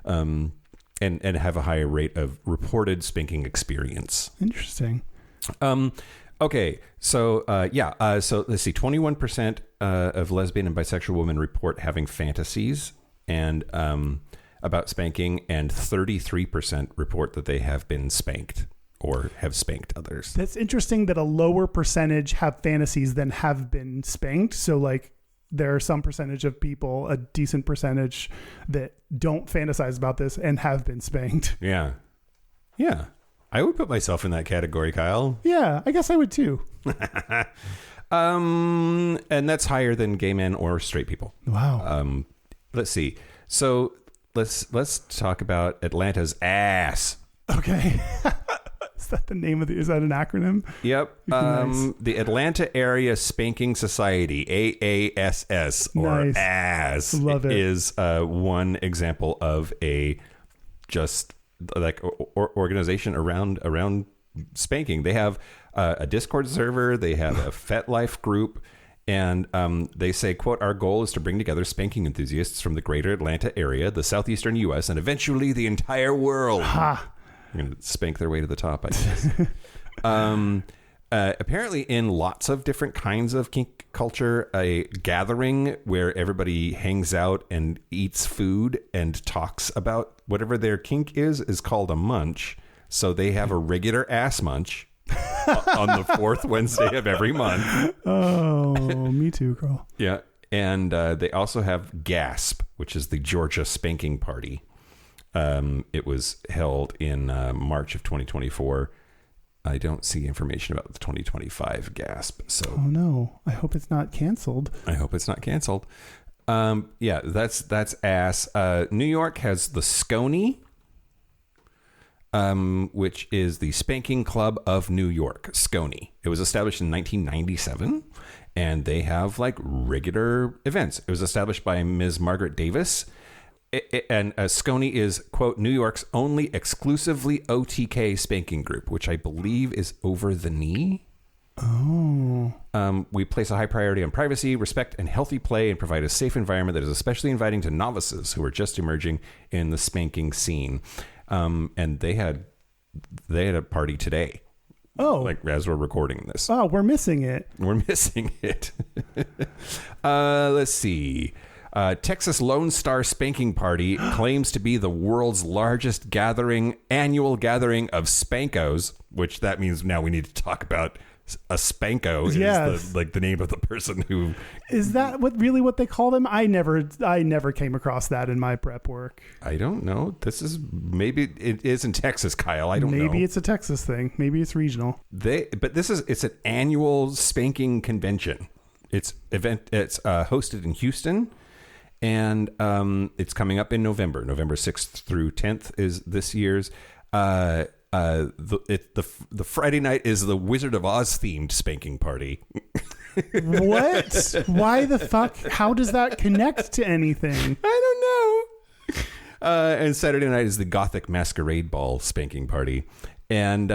and have a higher rate of reported spanking experience. Interesting. Okay, so so let's see, 21% of lesbian and bisexual women report having fantasies and about spanking, and 33% report that they have been spanked or have spanked others. That's interesting that a lower percentage have fantasies than have been spanked. So like there are some percentage of people, a decent percentage, that don't fantasize about this and have been spanked. Yeah. I would put myself in that category, Kyle. Yeah, I guess I would too. And that's higher than gay men or straight people. Wow. Let's see. So let's talk about Atlanta's ass. Okay. Is that the name of is that an acronym? Yep. Nice. The Atlanta Area Spanking Society, AASS, or Nice. ASS, Love it. is one example of a just like organization around spanking. They have a Discord server. They have a FetLife group. And they say, quote, "Our goal is to bring together spanking enthusiasts from the greater Atlanta area, the southeastern U.S., and eventually the entire world." Ha. I'm going to spank their way to the top, I guess. Apparently, in lots of different kinds of kink culture, a gathering where everybody hangs out and eats food and talks about whatever their kink is called a munch. So they have a regular ass munch on the fourth Wednesday of every month. Oh, me too, girl. Yeah. And they also have GASP, which is the Georgia Spanking Party. It was held in March of 2024. I don't see information about the 2025 GASP. So, Oh no, I hope it's not canceled. I hope it's not canceled. Yeah, that's ass. New York has the SCONY, which is the Spanking Club of New York. SCONY. It was established in 1997, and they have like regular events. It was established by Ms. Margaret Davis. And SCONY is, quote, New York's only exclusively OTK spanking group, which I believe is over the knee. Oh. We place a high priority on privacy, respect, and healthy play, and provide a safe environment that is especially inviting to novices who are just emerging in the spanking scene. And they had a party today. Oh. Like as we're recording this. Oh, we're missing it. We're missing it. Let's see. Texas Lone Star Spanking Party claims to be the world's largest annual gathering of spankos, which that means now we need to talk about a spanko. Yes. Is the name of the person who... Is that what they call them? I never came across that in my prep work. I don't know. Maybe it is in Texas, Kyle. I don't know. Maybe it's a Texas thing. Maybe it's regional. It's an annual spanking convention. It's hosted in Houston. And it's coming up in November 6th through 10th is this year's. The Friday night is the Wizard of Oz themed spanking party. What? Why the fuck? How does that connect to anything? I don't know. And Saturday night is the Gothic Masquerade Ball spanking party. And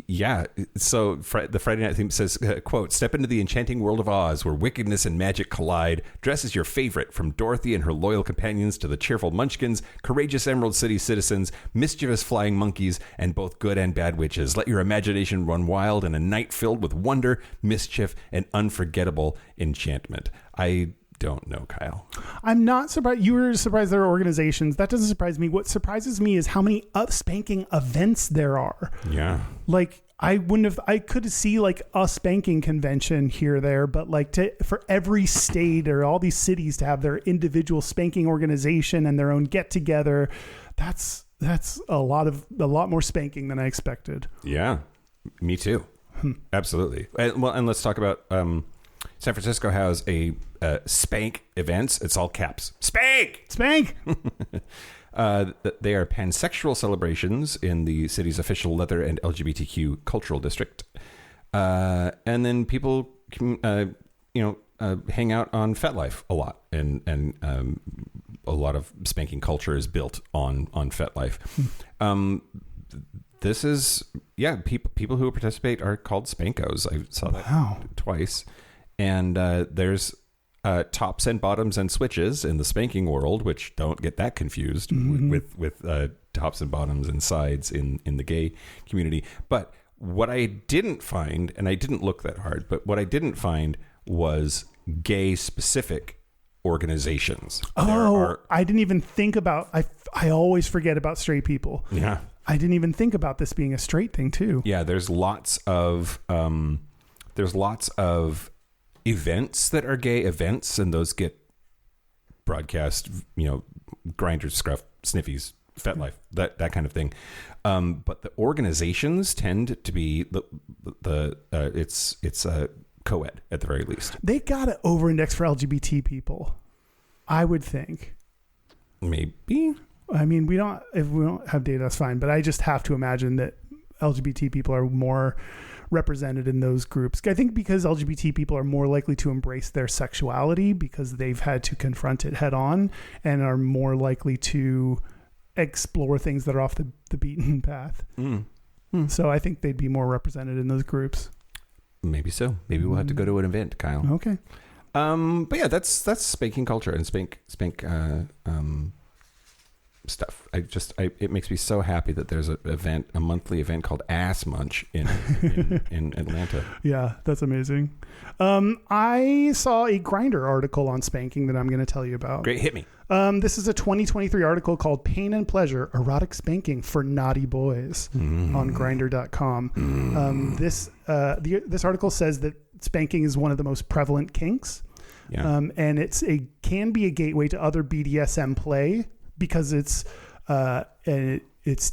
yeah, so the Friday night theme says, quote, "Step into the enchanting world of Oz where wickedness and magic collide. Dress as your favorite, from Dorothy and her loyal companions to the cheerful munchkins, courageous Emerald City citizens, mischievous flying monkeys, and both good and bad witches. Let your imagination run wild in a night filled with wonder, mischief, and unforgettable enchantment." I don't know, Kyle. I'm not surprised. You were surprised there are organizations. That doesn't surprise me. What surprises me is how many spanking events there are. Yeah. Like I could see like a spanking convention here or there, but like for every state or all these cities to have their individual spanking organization and their own get together, that's a lot more spanking than I expected. Yeah, me too. Absolutely. And let's talk about San Francisco has a spank events. It's all caps. Spank! Spank! They are pansexual celebrations in the city's official leather and LGBTQ cultural district. And then people can, hang out on FetLife a lot. And a lot of spanking culture is built on FetLife. this is people who participate are called spankos. I saw that twice. And there's tops and bottoms and switches in the spanking world, which don't get that confused with tops and bottoms and sides in the gay community. But what I didn't find, and I didn't look that hard, but what I didn't find was gay specific organizations. I didn't even think about, I always forget about straight people. Yeah. I didn't even think about this being a straight thing too. Yeah, there's lots of events that are gay events, and those get broadcast, Grindr, Scruff, Sniffies, FetLife, that kind of thing. But the organizations tend to be it's co-ed at the very least. They gotta over-index for LGBT people, I would think. Maybe. I mean, if we don't have data, that's fine. But I just have to imagine that LGBT people are more represented in those groups. I think because LGBT people are more likely to embrace their sexuality because they've had to confront it head on, and are more likely to explore things that are off the beaten path. So I think they'd be more represented in those groups. Maybe so. Maybe we'll have to go to an event, Kyle. Okay. But yeah, that's spanking culture and spank stuff. It makes me so happy that there's a monthly event called Ass Munch in Atlanta. Yeah, that's amazing. I saw a Grindr article on spanking that I'm going to tell you about. Great, hit me. This is a 2023 article called Pain and Pleasure, Erotic Spanking for Naughty Boys on Grindr.com. This article says that spanking is one of the most prevalent kinks. Yeah. And can be a gateway to other BDSM play because it's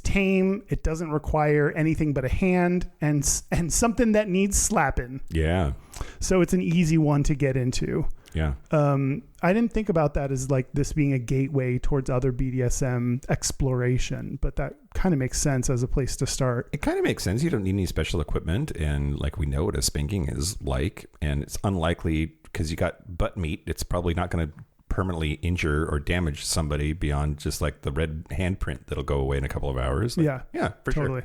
tame. It doesn't require anything but a hand and something that needs slapping. Yeah. So it's an easy one to get into. Yeah. I didn't think about that as like this being a gateway towards other BDSM exploration, but that kind of makes sense as a place to start. It kind of makes sense. You don't need any special equipment, and like we know what a spanking is like, and it's unlikely because you got butt meat. It's probably not going to permanently injure or damage somebody beyond just like the red handprint that'll go away in a couple of hours. Yeah, for totally.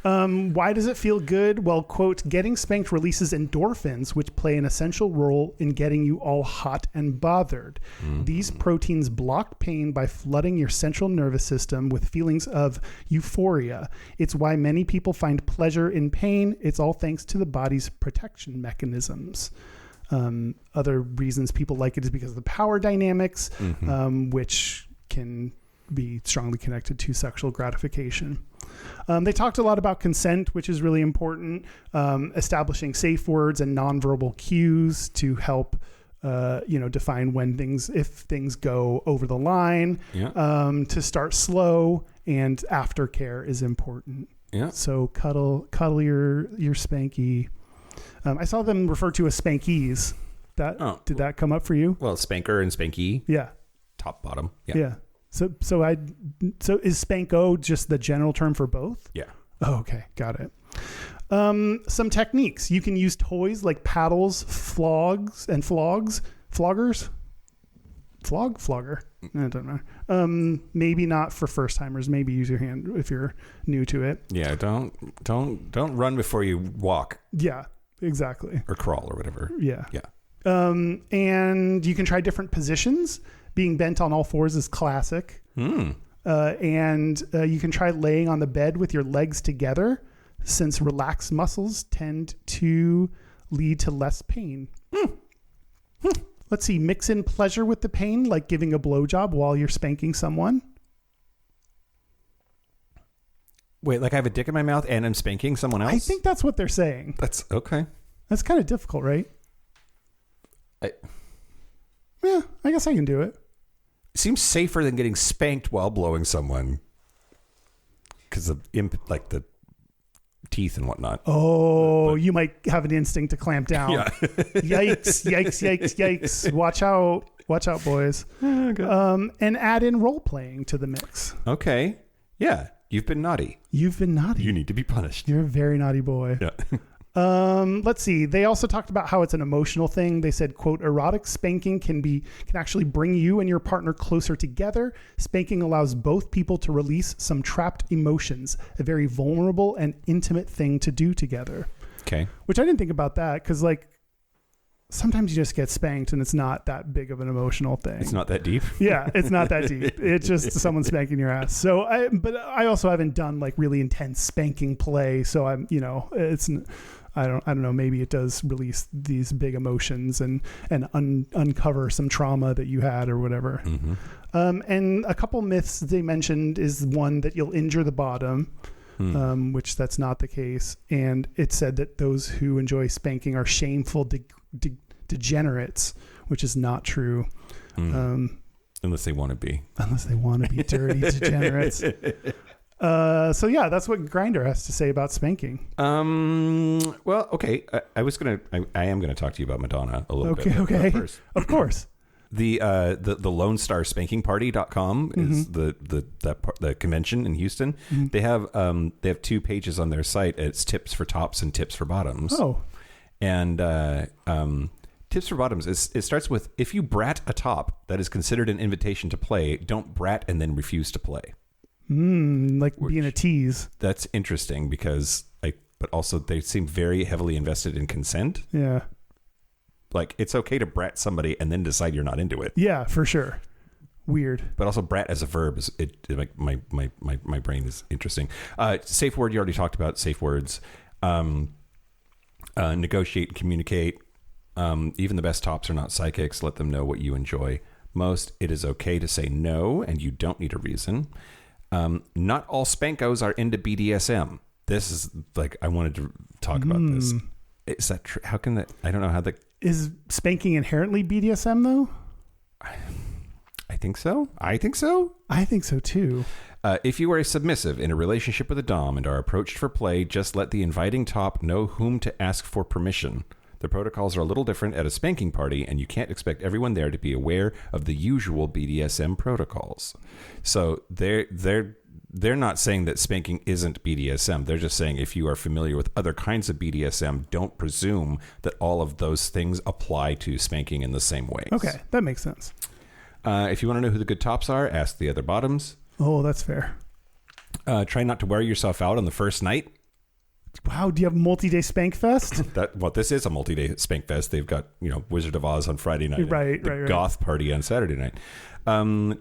Sure. Why does it feel good? Well, quote, getting spanked releases endorphins, which play an essential role in getting you all hot and bothered. These proteins block pain by flooding your central nervous system with feelings of euphoria. It's why many people find pleasure in pain. It's all thanks to the body's protection mechanisms. Other reasons people like it is because of the power dynamics, which can be strongly connected to sexual gratification. They talked a lot about consent, which is really important, establishing safe words and nonverbal cues to help, define if things go over the line, to start slow, and aftercare is important. Yeah. So cuddle your spanky. I saw them refer to as spankies. Did that come up for you? Well, spanker and spanky. Yeah. Top, bottom. Yeah. So is spanko just the general term for both? Yeah. Oh, okay. Got it. Some techniques. You can use toys like paddles, floggers. Flogger. I don't know. Maybe not for first timers. Maybe use your hand if you're new to it. Yeah. Don't run before you walk. Yeah. Exactly. Or crawl or whatever. Yeah. Yeah. And you can try different positions. Being bent on all fours is classic. And you can try laying on the bed with your legs together, since relaxed muscles tend to lead to less pain. Let's see. Mix in pleasure with the pain, like giving a blowjob while you're spanking someone. Wait, like I have a dick in my mouth and I'm spanking someone else? I think that's what they're saying. That's okay. That's kind of difficult, right? Yeah, I guess I can do it. Seems safer than getting spanked while blowing someone because of the teeth and whatnot. Oh, you might have an instinct to clamp down. Yeah. Yikes. Watch out, boys. Okay. And add in role playing to the mix. Okay. Yeah. You've been naughty. You You need to be punished. You're a very naughty boy. Yeah. Let's see. They also talked about how it's an emotional thing. They said, quote, erotic spanking can actually bring you and your partner closer together. Spanking allows both people to release some trapped emotions, a very vulnerable and intimate thing to do together. Okay. Which I didn't think about that because, like, sometimes you just get spanked and it's not that big of an emotional thing. It's not that deep. Yeah, it's not that deep. It's just someone spanking your ass. So but I also haven't done like really intense spanking play. So I'm, I don't know. Maybe it does release these big emotions and uncover some trauma that you had or whatever. Mm-hmm. And a couple myths they mentioned is one that you'll injure the bottom. Which that's not the case. And it said that those who enjoy spanking are shameful degenerates, which is not true. Unless they want to be. Unless they want to be dirty degenerates. So yeah, that's what Grindr has to say about spanking. Well, okay. I am gonna talk to you about Madonna a little bit. Okay. First. Of course. The Lone Star Spanking Party.com is the convention in Houston. Mm-hmm. They have 2 pages on their site. It's tips for tops and tips for bottoms. Oh. And tips for bottoms it starts with, if you brat a top that is considered an invitation to play, don't brat and then refuse to play. Being a tease. That's interesting because but also they seem very heavily invested in consent. Yeah. Like, it's okay to brat somebody and then decide you're not into it. Yeah, for sure. Weird. But also brat as a verb is my brain is interesting. Safe word, you already talked about safe words. Negotiate and communicate. Even the best tops are not psychics. Let them know what you enjoy most. It is okay to say no, and you don't need a reason. Not all spankos are into BDSM. This is like, I wanted to talk about this. Is that true? How can that? I don't know how that. Is spanking inherently BDSM though? I think so. I think so too. If you are a submissive in a relationship with a dom and are approached for play, just let the inviting top know whom to ask for permission. The protocols are a little different at a spanking party, and you can't expect everyone there to be aware of the usual BDSM protocols. So they're not saying that spanking isn't BDSM. They're just saying if you are familiar with other kinds of BDSM, don't presume that all of those things apply to spanking in the same way. Okay, that makes sense. If you want to know who the good tops are, ask the other bottoms. Oh, that's fair. Try not to wear yourself out on the first night. Wow, do you have multi-day spank fest? This is a multi-day spank fest. They've got, Wizard of Oz on Friday night. Right. Goth party on Saturday night.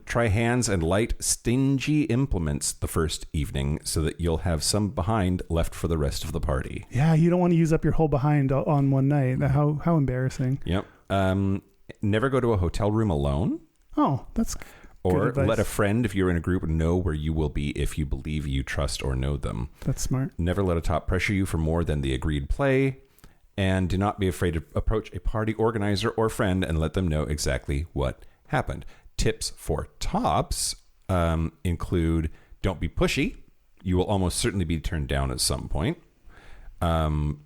Try hands and light stingy implements the first evening so that you'll have some behind left for the rest of the party. Yeah, you don't want to use up your whole behind on one night. How embarrassing. Yep. Never go to a hotel room alone. Oh, that's Or let a friend, if you're in a group, know where you will be if you believe you trust or know them. That's smart. Never let a top pressure you for more than the agreed play. And do not be afraid to approach a party organizer or friend and let them know exactly what happened. Tips for tops include, don't be pushy. You will almost certainly be turned down at some point. And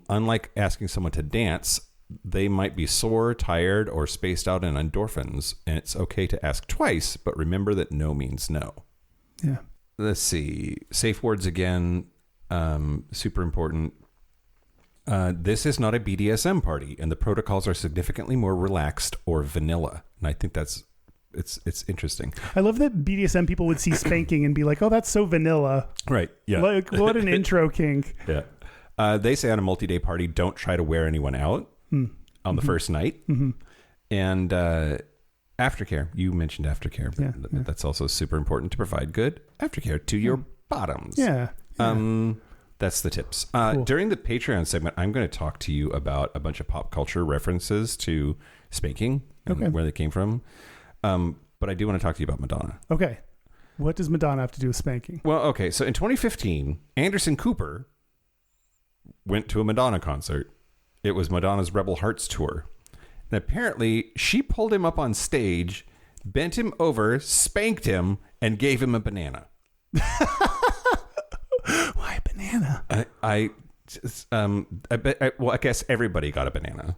unlike asking someone to dance, they might be sore, tired, or spaced out in endorphins, and it's okay to ask twice, but remember that no means no. Yeah. Let's see. Safe words again, super important. This is not a BDSM party, and the protocols are significantly more relaxed or vanilla. And I think it's interesting. I love that BDSM people would see spanking and be like, oh, that's so vanilla. Right. Yeah. Like, what an intro kink. Yeah. They say on a multi-day party, don't try to wear anyone out on the first night. Mm-hmm. And aftercare. You mentioned aftercare, but that's also super important to provide good aftercare to your bottoms. Yeah. That's the tips. Cool. During the Patreon segment, I'm going to talk to you about a bunch of pop culture references to spanking and where they came from. But I do want to talk to you about Madonna. Okay. What does Madonna have to do with spanking? Well, okay. So in 2015, Anderson Cooper went to a Madonna concert. It was Madonna's Rebel Hearts tour. And apparently she pulled him up on stage, bent him over, spanked him, and gave him a banana. Why banana? I guess everybody got a banana.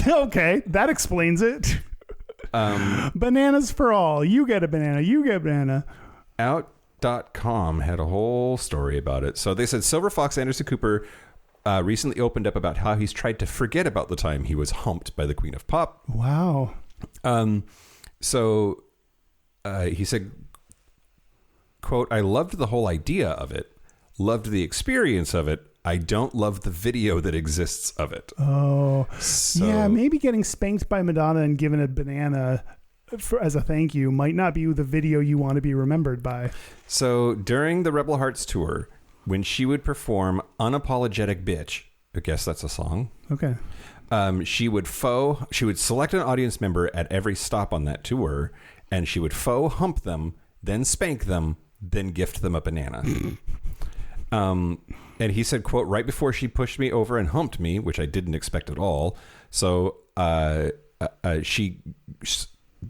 Okay, that explains it. Bananas for all. You get a banana. You get a banana. Out.com had a whole story about it. So they said Silver Fox Anderson Cooper recently opened up about how he's tried to forget about the time he was humped by the Queen of Pop. Wow. So he said, quote, I loved the whole idea of it, loved the experience of it. I don't love the video that exists of it. Oh, so, yeah. Maybe getting spanked by Madonna and given a banana as a thank you might not be the video you want to be remembered by. So during the Rebel Hearts tour, when she would perform Unapologetic Bitch, I guess that's a song. Okay. She would select an audience member at every stop on that tour, and she would faux hump them, then spank them, then gift them a banana. And he said, quote, right before she pushed me over and humped me, which I didn't expect at all. So she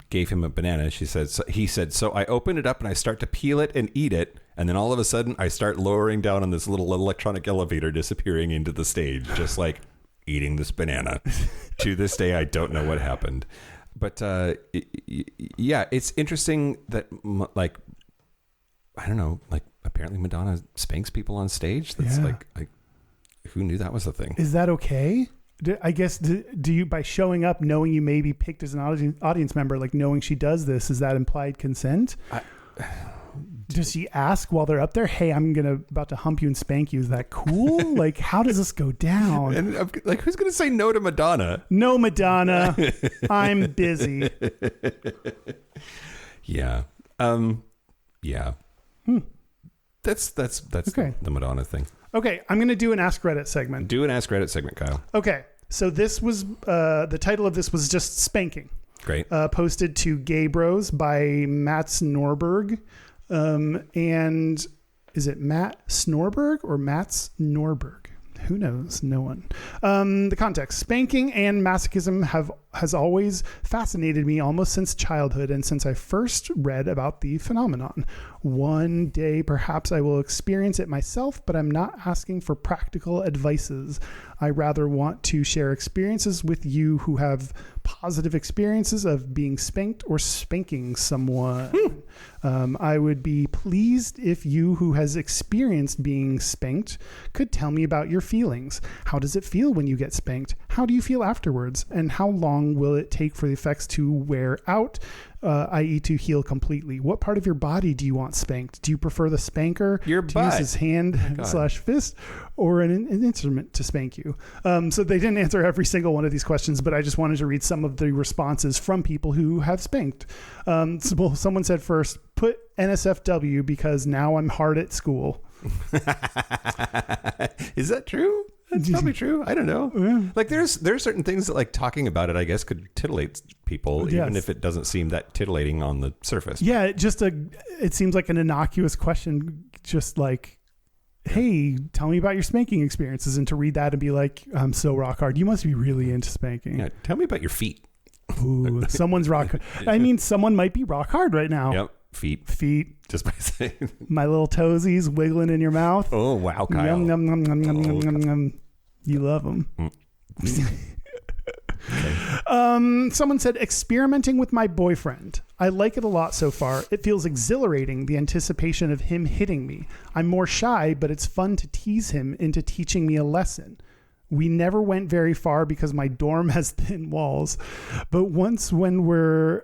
gave him a banana. He said, so I open it up and I start to peel it and eat it. And then all of a sudden I start lowering down on this little electronic elevator disappearing into the stage, just like eating this banana. To this day, I don't know what happened. But yeah, it's interesting that like, I don't know, like apparently Madonna spanks people on stage. That's like who knew that was a thing? Is that okay? I guess, do you, by showing up knowing you may be picked as an audience member, like knowing she does this, is that implied consent? Does she ask while they're up there, hey, I'm about to hump you and spank you? Is that cool? Like, how does this go down? And like, who's going to say no to Madonna? No, Madonna. I'm busy. Yeah. Yeah. That's okay. The Madonna thing. Okay, I'm going to do an Ask Reddit segment. Do an Ask Reddit segment, Kyle. Okay, so this was, the title of this was just Spanking. Great. Posted to Gay Bros by Mats Norberg. And is it Matt Snorberg or Mats Norberg? Who knows? No one. The context. Spanking and masochism has always fascinated me almost since childhood and since I first read about the phenomenon. One day, perhaps I will experience it myself, but I'm not asking for practical advices. I rather want to share experiences with you who have positive experiences of being spanked or spanking someone. I would be pleased if you who has experienced being spanked could tell me about your feelings. How does it feel when you get spanked? How do you feel afterwards? And how long will it take for the effects to wear out, i.e. to heal completely? What part of your body do you want spanked? Do you prefer the spanker your to butt. use his hand / fist or an instrument to spank you? So they didn't answer every single one of these questions, but I just wanted to read some of the responses from people who have spanked. Someone said first, put NSFW because now I'm hard at school. Is that true? That's probably true. I don't know. Yeah. Like there's certain things that like talking about it, I guess, could titillate people, even if it doesn't seem that titillating on the surface. Yeah, it seems like an innocuous question, just like, hey, tell me about your spanking experiences, and to read that and be like, I'm so rock hard. You must be really into spanking. Yeah, tell me about your feet. Ooh, someone's rock. I mean, someone might be rock hard right now. Yep. Feet. Just by saying. My little toesies wiggling in your mouth. Oh, wow, Kyle. Yum, yum, yum, yum, yum, yum, yum, yum. You love them. Okay. Someone said, experimenting with my boyfriend. I like it a lot so far. It feels exhilarating, the anticipation of him hitting me. I'm more shy, but it's fun to tease him into teaching me a lesson. We never went very far because my dorm has thin walls. But once when we're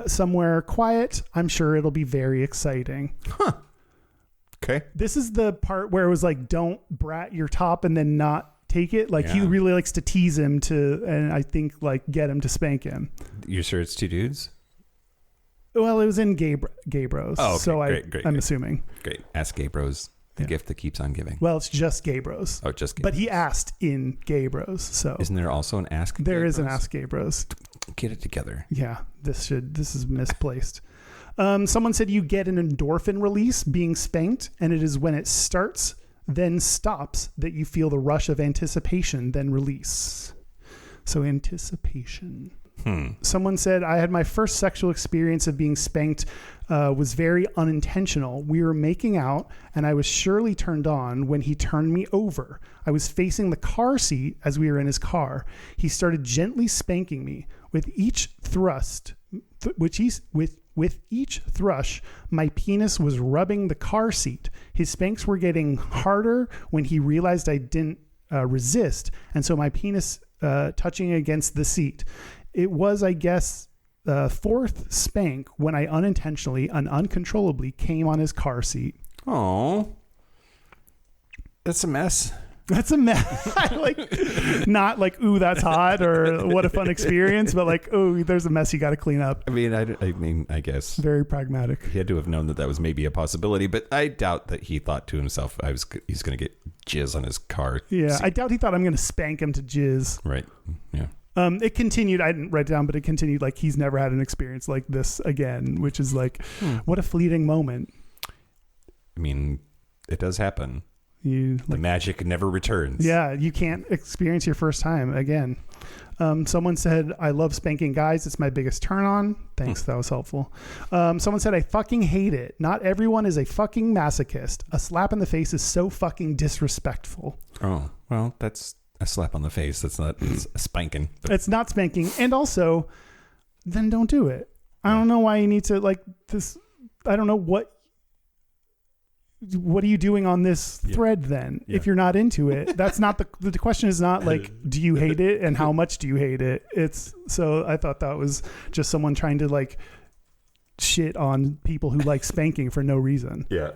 somewhere quiet, I'm sure it'll be very exciting. Huh. Okay. This is the part where it was like, don't brat your top and then not take it. Like he really likes to tease him and I think like get him to spank him. You're sure it's two dudes? Well, it was in Gay Bros. Oh, okay. So I'm assuming. Great. Ask Gay Bros. The gift that keeps on giving. Well, it's just Gay Bros. Oh, just Gay But Bros. he asked in Gay Bros. So isn't there also an Ask Gay Bros? There is an Ask Gay Bros. Get it together. Yeah, this is misplaced. Someone said you get an endorphin release being spanked, and it is when it starts, then stops, that you feel the rush of anticipation, then release. So anticipation. Someone said, I had my first sexual experience of being spanked was very unintentional. We were making out and I was surely turned on when he turned me over. I was facing the car seat as we were in his car. He started gently spanking me. With each thrust, with each thrush, my penis was rubbing the car seat. His spanks were getting harder when he realized I didn't resist, and so my penis touching against the seat. It was, I guess, the fourth spank when I unintentionally and uncontrollably came on his car seat. Oh, that's a mess. That's a mess. Not like, ooh, that's hot, or what a fun experience, but like, oh, there's a mess you got to clean up. I mean, I guess Very pragmatic. he had to have known that was maybe a possibility, but I doubt that he thought to himself, he's going to get jizz on his car. Yeah, seat. I doubt he thought I'm going to spank him to jizz. Right. Yeah. It continued. I didn't write it down, but it continued. Like, he's never had an experience like this again, which is like, what a fleeting moment. I mean, it does happen. The magic never returns. Yeah, you can't experience your first time again. Someone said, I love spanking guys. It's my biggest turn on. Thanks. That was helpful. Someone said, I fucking hate it. Not everyone is a fucking masochist. A slap in the face is so fucking disrespectful. Oh, well, that's a slap on the face. It's a spanking. It's not spanking. And also, then don't do it. I don't know why you need to like this. I don't know what are you doing on this thread then? Yeah. If you're not into it, that's not the question is not like, do you hate it and how much do you hate it? So I thought that was just someone trying to like shit on people who like spanking for no reason. Yeah.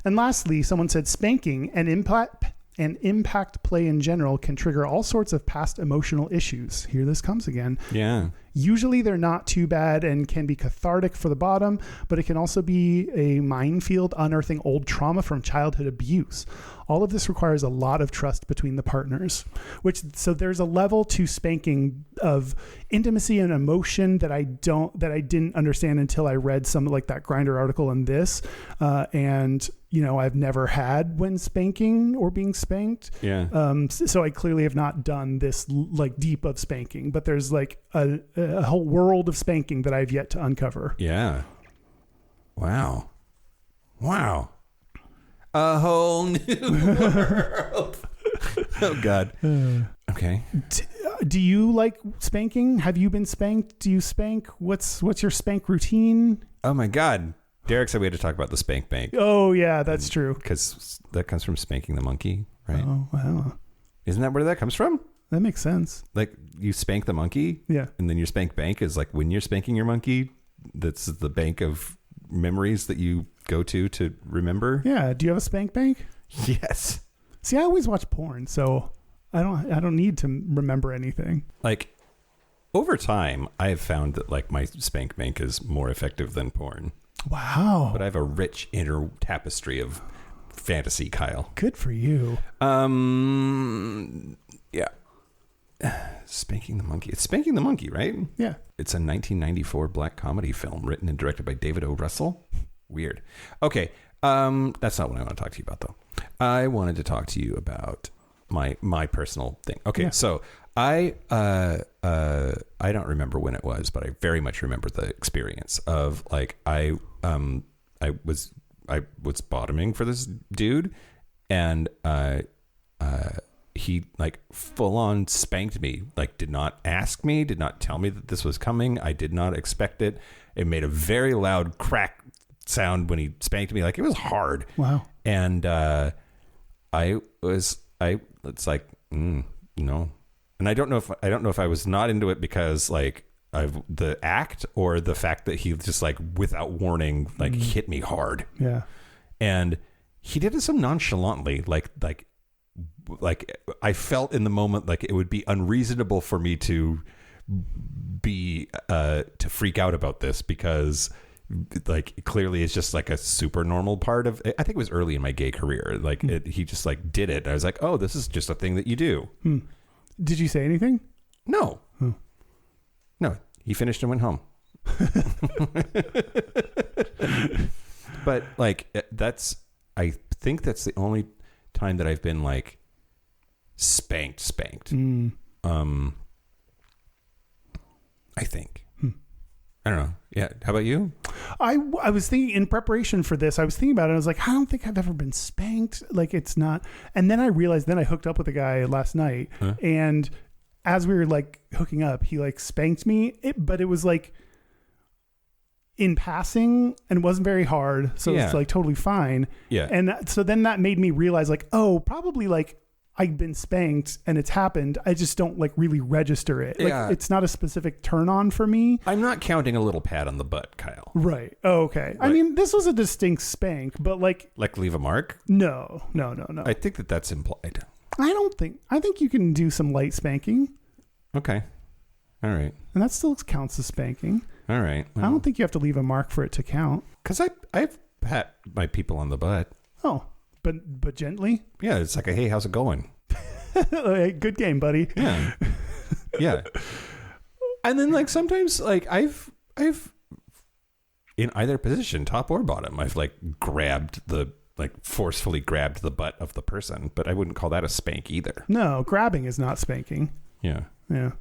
And lastly, someone said spanking and impact play in general can trigger all sorts of past emotional issues. Here this comes again. Yeah. Usually they're not too bad and can be cathartic for the bottom, but it can also be a minefield unearthing old trauma from childhood abuse. All of this requires a lot of trust between the partners, so there's a level to spanking of intimacy and emotion that I didn't understand until I read some like that Grindr article in this. And I've never had when spanking or being spanked. Yeah. So I clearly have not done this like deep of spanking, but there's like a whole world of spanking that I've yet to uncover. Yeah. Wow. A whole new world. Oh God. Okay. Do you like spanking? Have you been spanked? Do you spank? What's your spank routine? Oh my God. Derek said we had to talk about the spank bank. Oh yeah, that's true. Because that comes from spanking the monkey, right? Oh wow. Isn't that where that comes from? That makes sense. Like you spank the monkey, yeah, and then your spank bank is like when you're spanking your monkey. That's the bank of memories that you go to remember. Yeah. Do you have a spank bank? Yes. See, I always watch porn, so I don't need to remember anything. Like over time, I have found that like my spank bank is more effective than porn. Wow. But I have a rich inner tapestry of fantasy, Kyle. Good for you. Yeah. Spanking the Monkey. It's Spanking the Monkey, right? Yeah. It's a 1994 black comedy film written and directed by David O. Russell. Weird. Okay. That's not what I want to talk to you about, though. I wanted to talk to you about my personal thing. Okay. Yeah. So I don't remember when it was, but I very much remember the experience of like I was bottoming for this dude, and he like full on spanked me, like did not ask me, did not tell me that this was coming. I did not expect it. It made a very loud crack sound when he spanked me. Like it was hard. Wow. And it's like, no. And I don't know if I was not into it because like the act or the fact that he just like without warning like hit me hard. Yeah. And he did it so nonchalantly, like I felt in the moment like it would be unreasonable for me to freak out about this because like clearly it's just like a super normal part of I think it was early in my gay career. Like he just like did it. I was like, oh, this is just a thing that you do. Did you say anything? No. No. He finished and went home. But like I think that's the only time that I've been like spanked. I think. I don't know. Yeah. How about you? I was thinking in preparation for this, I was thinking about it. I was like, I don't think I've ever been spanked. Like it's not. And then I realized, I hooked up with a guy last night and as we were like hooking up, he like spanked me, but it was like, in passing and wasn't very hard. So Yeah. it's like totally fine. Yeah. And so then that made me realize like, oh, probably like I've been spanked and it's happened. I just don't like really register it. Like Yeah. it's not a specific turn on for me. I'm not counting a little pat on the butt, Kyle. Right. Oh, okay. I Right. mean, this was a distinct spank, but like, Like leave a mark? no. I think that's implied. I think you can do some light spanking Okay. All right. and that still counts as spanking. All right. I don't think you have to leave a mark for it to count. Because I've pat my people on the butt. Oh, but gently. Yeah, it's like, hey, how's it going? Hey, good game, buddy. Yeah. Yeah. And then like sometimes like I've in either position, top or bottom, I've like forcefully grabbed the butt of the person, but I wouldn't call that a spank either. No, grabbing is not spanking. Yeah. Yeah.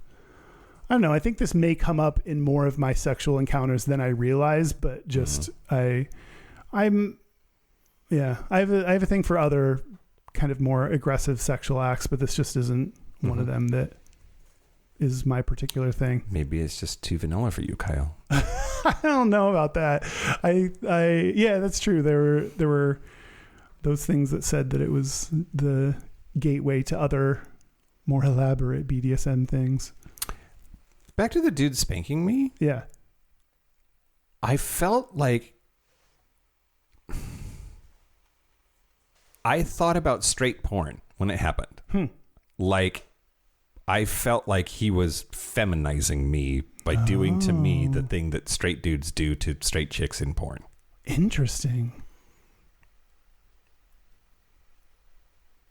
I don't know. I think this may come up in more of my sexual encounters than I realize, but just I have a thing for other kind of more aggressive sexual acts, but this just isn't one of them that is my particular thing. Maybe it's just too vanilla for you, Kyle. I don't know about that. Yeah, that's true. There were those things that said that it was the gateway to other more elaborate BDSM things. Back to the dude spanking me. Yeah. I felt like I thought about straight porn when it happened. Like I felt like he was feminizing me by doing to me the thing that straight dudes do to straight chicks in porn. Interesting.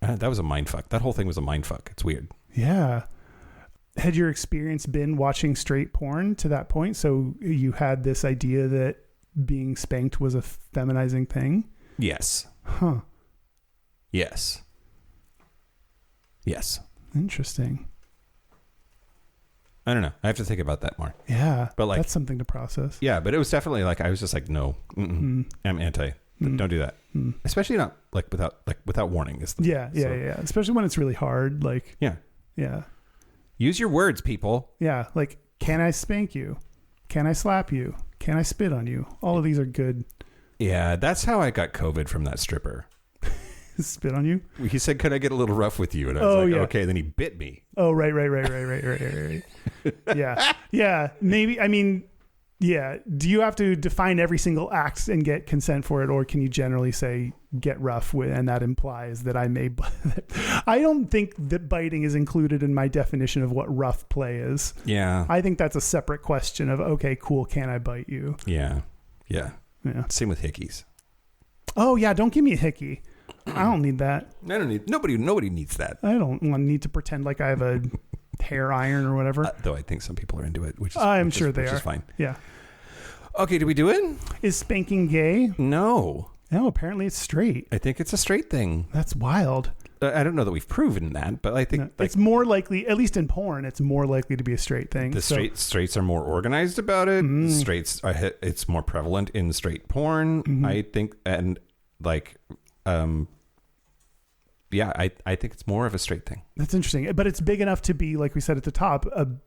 That was a mindfuck. That whole thing was a mindfuck. It's weird. Yeah. Had your experience been watching straight porn to that point? So you had this idea that being spanked was a feminizing thing? Yes. Huh. Yes. Yes. Interesting. I don't know. I have to think about that more. Yeah. But like, that's something to process. Yeah, but it was definitely like I was just like, no, I'm anti. Don't do that. Especially not like without warning. Yeah. Especially when it's really hard. Like, yeah. Use your words, people. Yeah. Like, can I spank you? Can I slap you? Can I spit on you? All of these are good. Yeah, that's how I got COVID from that stripper. Spit on you? He said, could I get a little rough with you? And I was like, okay. Then he bit me. Oh, right. Yeah. Yeah. Maybe, I mean, yeah. Do you have to define every single act and get consent for it? Or can you generally say get rough with, and that implies that I may, I don't think that biting is included in my definition of what rough play is. Yeah. I think that's a separate question of, okay, cool. Can I bite you? Yeah. Same with hickeys. Oh yeah. Don't give me a hickey. I don't need that. I don't need, nobody needs that. I don't need to pretend like I have a hair iron or whatever. Though I think some people are into it, which is, I'm sure they are. Which is fine. Yeah. Okay. Do we do it? Is spanking gay? No. No, apparently it's straight. I think it's a straight thing. That's wild. I don't know that we've proven that, but I think It's more likely, at least in porn, it's more likely to be a straight thing. The straights are more organized about it. Straights are, it's more prevalent in straight porn. I think, and like, yeah, I think it's more of a straight thing. That's interesting, but it's big enough to be, like we said at the top,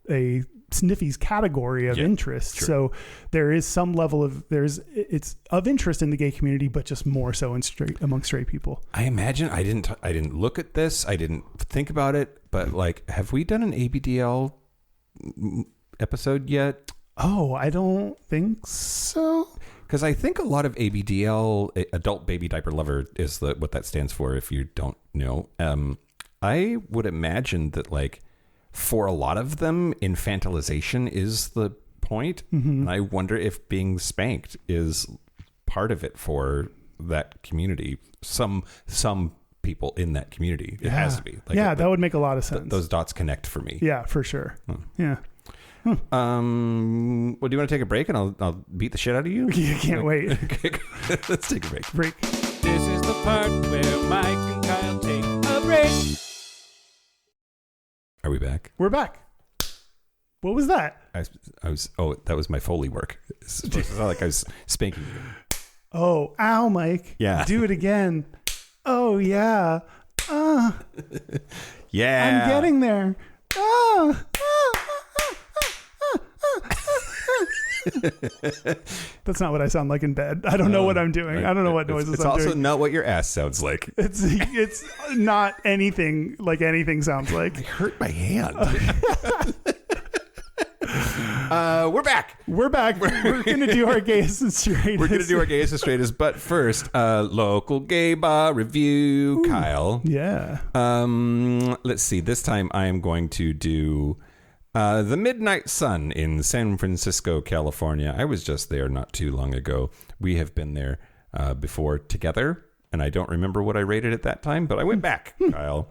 a Sniffy's category of interest. Sure. So there is some level of it's of interest in the gay community, but just more so among straight people. I imagine I didn't look at this. I didn't think about it, but like, have we done an ABDL episode yet? Oh, I don't think so. Because I think a lot of ABDL, adult baby diaper lover, is what that stands for. If you don't know, I would imagine that like for a lot of them, infantilization is the point. And I wonder if being spanked is part of it for that community. Some people in that community, it has to be. Like, that would make a lot of sense. Those dots connect for me. Yeah, for sure. Yeah. Well, do you want to take a break and I'll beat the shit out of you? You can't wait. Okay, let's take a break. This is the part where Mike and Kyle take a break. Are we back? We're back. What was that? That was my Foley work. It's not like I was spanking you. Oh, ow, Mike. Yeah. Do it again. Oh, yeah. Yeah. I'm getting there. That's not what I sound like in bed. I don't know what I'm doing. I don't know what noises It's I'm also doing. not what your ass sounds like. It's not anything like anything sounds like. I hurt my hand. We're back. We're back. We're going to do our gayest and straightest. We're going to do our gayest and straightest. But first, local gay bar review. Ooh, Kyle. Yeah. Let's see. This time I am going to do the Midnight Sun in San Francisco, California. I was just there not too long ago. We have been there before together, and I don't remember what I rated at that time, but I went back, Kyle.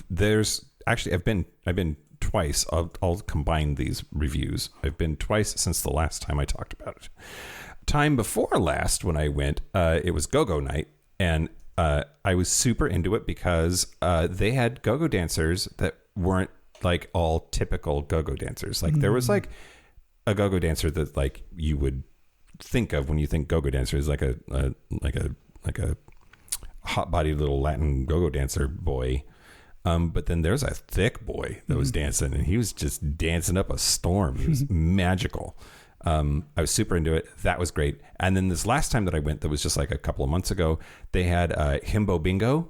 There's actually I've been twice. I'll combine these reviews. I've been twice since the last time I talked about it. Time before last when I went, it was go-go night, and I was super into it because they had go-go dancers that weren't like all typical go-go dancers. Like there was like a go-go dancer that like you would think of when you think go-go dancer is like a hot-bodied little Latin go-go dancer boy. But then there's a thick boy that was dancing, and he was just dancing up a storm. He was magical. I was super into it. That was great. And then this last time that I went, that was just like a couple of months ago, they had Himbo Bingo,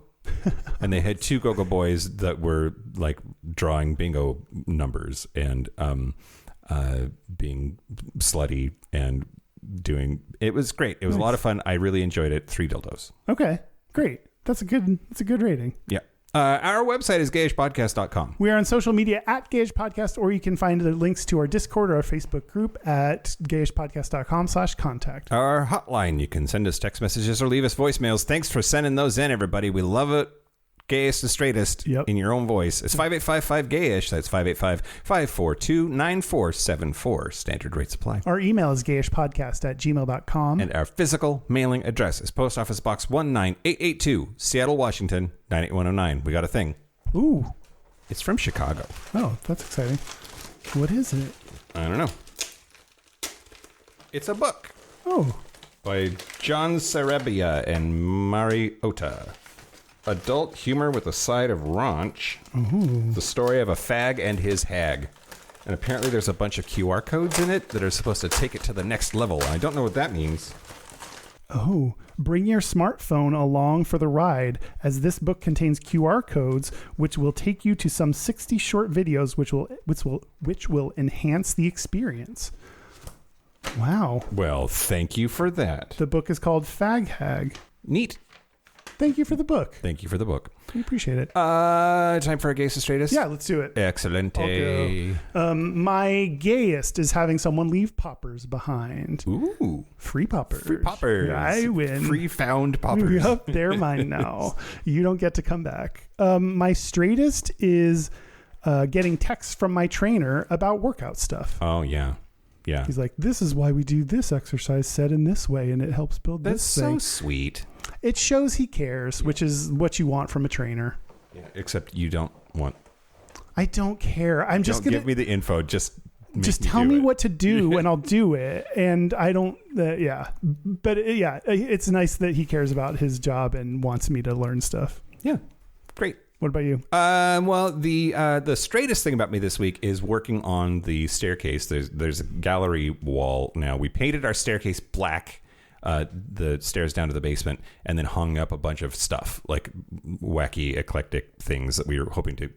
and they had two go-go boys that were like drawing bingo numbers and being slutty and doing. It was great. It was a lot of fun. I really enjoyed it. 3 dildos. Okay, great. That's a good rating. Yeah. Our website is gayishpodcast.com. We are on social media at Gayish Podcast, or you can find the links to our Discord or our Facebook group at gayishpodcast.com/contact. Our hotline, you can send us text messages or leave us voicemails. Thanks for sending those in, everybody. We love it. Gayest and straightest in your own voice. It's 585-5-GAYISH. That's 585-542-9474. Standard rate supply. Our email is gayishpodcast@gmail.com. And our physical mailing address is Post Office Box 19882, Seattle, Washington, 98109. We got a thing. Ooh. It's from Chicago. Oh, that's exciting. What is it? I don't know. It's a book. Oh. By John Sarabia and Mari Ota. Adult humor with a side of raunch. Ooh. The story of a fag and his hag. And apparently there's a bunch of QR codes in it that are supposed to take it to the next level. I don't know what that means. Oh, bring your smartphone along for the ride, as this book contains QR codes which will take you to some 60 short videos which will enhance the experience. Wow. Well, thank you for that. The book is called Fag Hag. Neat. Thank you for the book. Thank you for the book. We appreciate it. Time for our gayest and straightest? Yeah, let's do it. Excelente. My gayest is having someone leave poppers behind. Ooh. Free poppers. Free poppers. I win. Free found poppers. Yep, they're mine now. You don't get to come back. My straightest is getting texts from my trainer about workout stuff. Oh, yeah. Yeah. He's like, this is why we do this exercise said in this way, and it helps build this thing. That's so sweet. It shows he cares, which is what you want from a trainer. Yeah, except you don't want. I don't care. I'm just don't gonna give me the info. Just tell me what to do, and I'll do it. And I don't. Yeah, but it's nice that he cares about his job and wants me to learn stuff. Yeah, great. What about you? Well, the straightest thing about me this week is working on the staircase. There's a gallery wall now. We painted our staircase black. The stairs down to the basement, and then hung up a bunch of stuff, like wacky, eclectic things that we were hoping to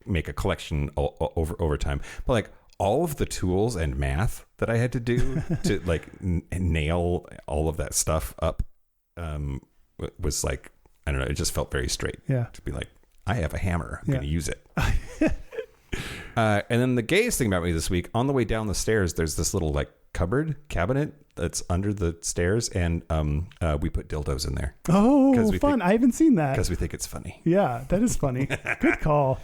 make a collection over time. But like all of the tools and math that I had to do to like nail all of that stuff up was like, I don't know, it just felt very straight. Yeah. To be like, I have a hammer. I'm going to use it. And then the gayest thing about me this week, on the way down the stairs, there's this little like cabinet that's under the stairs, and we put dildos in there. Oh, fun. I haven't seen that. Because we think it's funny. Yeah, that is funny. Good call.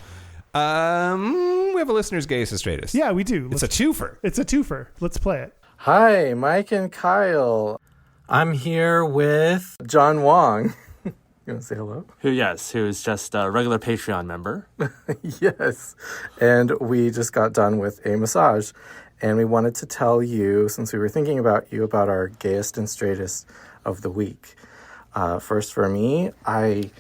We have a listener's gayest and straightest. Yeah, we do. It's a twofer. Let's play it. Hi, Mike and Kyle. I'm here with John Wong. You want to say hello? Who's just a regular Patreon member. Yes. And we just got done with a massage. And we wanted to tell you, since we were thinking about you, about our gayest and straightest of the week. First, for me, I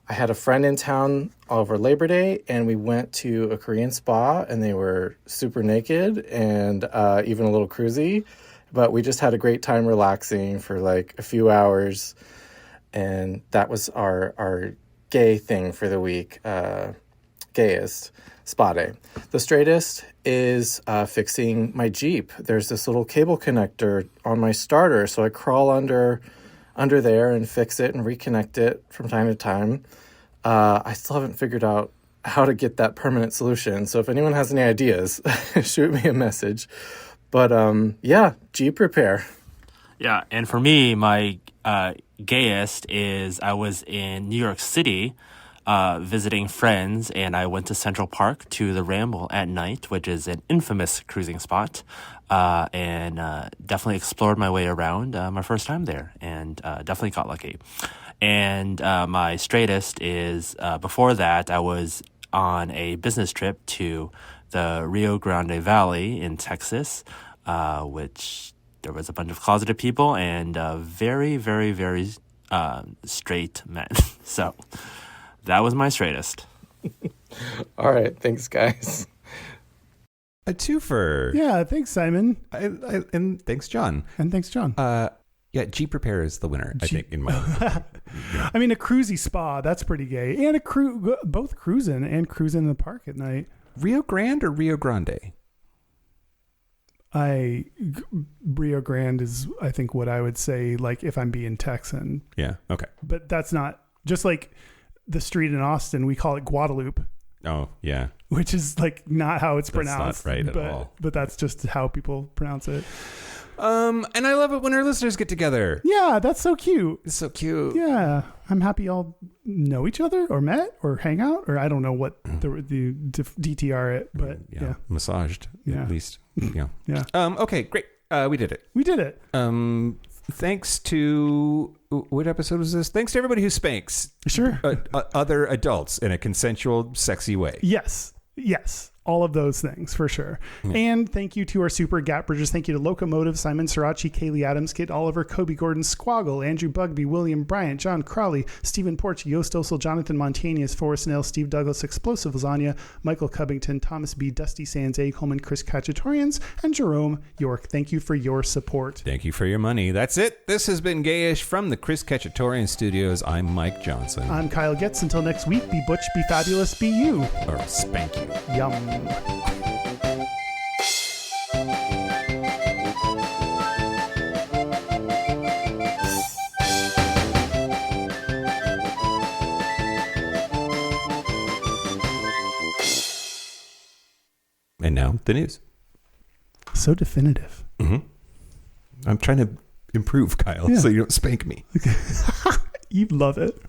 I had a friend in town over Labor Day, and we went to a Korean spa, and they were super naked and even a little cruisy. But we just had a great time relaxing for like a few hours, and that was our gay thing for the week. Gayest spa day. The straightest is fixing my Jeep. There's this little cable connector on my starter, so I crawl under there and fix it and reconnect it from time to time. I still haven't figured out how to get that permanent solution. So if anyone has any ideas, shoot me a message. But yeah, Jeep repair. Yeah, and for me, my gayest is I was in New York City visiting friends, and I went to Central Park to the Ramble at night, which is an infamous cruising spot, and definitely explored my way around my first time there, and definitely got lucky. And my straightest is, before that, I was on a business trip to the Rio Grande Valley in Texas, which there was a bunch of closeted people and very, very, very straight men. So that was my straightest. All right. Thanks, guys. A twofer. Yeah, thanks, Simon. And thanks, John. And thanks, John. Yeah, Jeep repair is the winner, I think, in my I mean, a cruisy spa, that's pretty gay. And both cruising and cruising in the park at night. Rio Grande or Rio Grande? Rio Grande is, I think, what I would say, like, if I'm being Texan. Yeah, okay. But that's not, just like the street in Austin, we call it Guadalupe. Oh, yeah. Which is, like, not how it's That's pronounced. not right at all. But that's just how people pronounce it. And I love it when our listeners get together. Yeah, that's so cute. It's so cute. Yeah, I'm happy y'all know each other or met or hang out, or I don't know what the DTR it, but yeah. Massaged, Yeah. at least. Yeah. Yeah. Okay, great. We did it. We did it. Thanks to, what episode was this? Thanks to everybody who spanks. Sure. Other adults in a consensual, sexy way. Yes. All of those things for sure. Yeah. And thank you to our super gap bridgers. Thank you to Locomotive, Simon Srirachi, Kaylee Adams, Kit Oliver, Kobe Gordon, Squoggle, Andrew Bugby, William Bryant, John Crawley, Stephen Porch, Yost Osel, Jonathan Montanius, Forrest Nail, Steve Douglas, Explosive Lasagna, Michael Covington, Thomas B, Dusty Sands, A. Coleman, Chris Kachatorians, and Jerome York. Thank you for your support. Thank you for your money. That's it. This has been Gayish from the Chris Kachatorian Studios. I'm Mike Johnson. I'm Kyle Getz. Until next week, be butch, be fabulous, be you. Or spank you. Yum. And now the news. So definitive. Mm-hmm. I'm trying to improve, Kyle, so you don't spank me. You love it.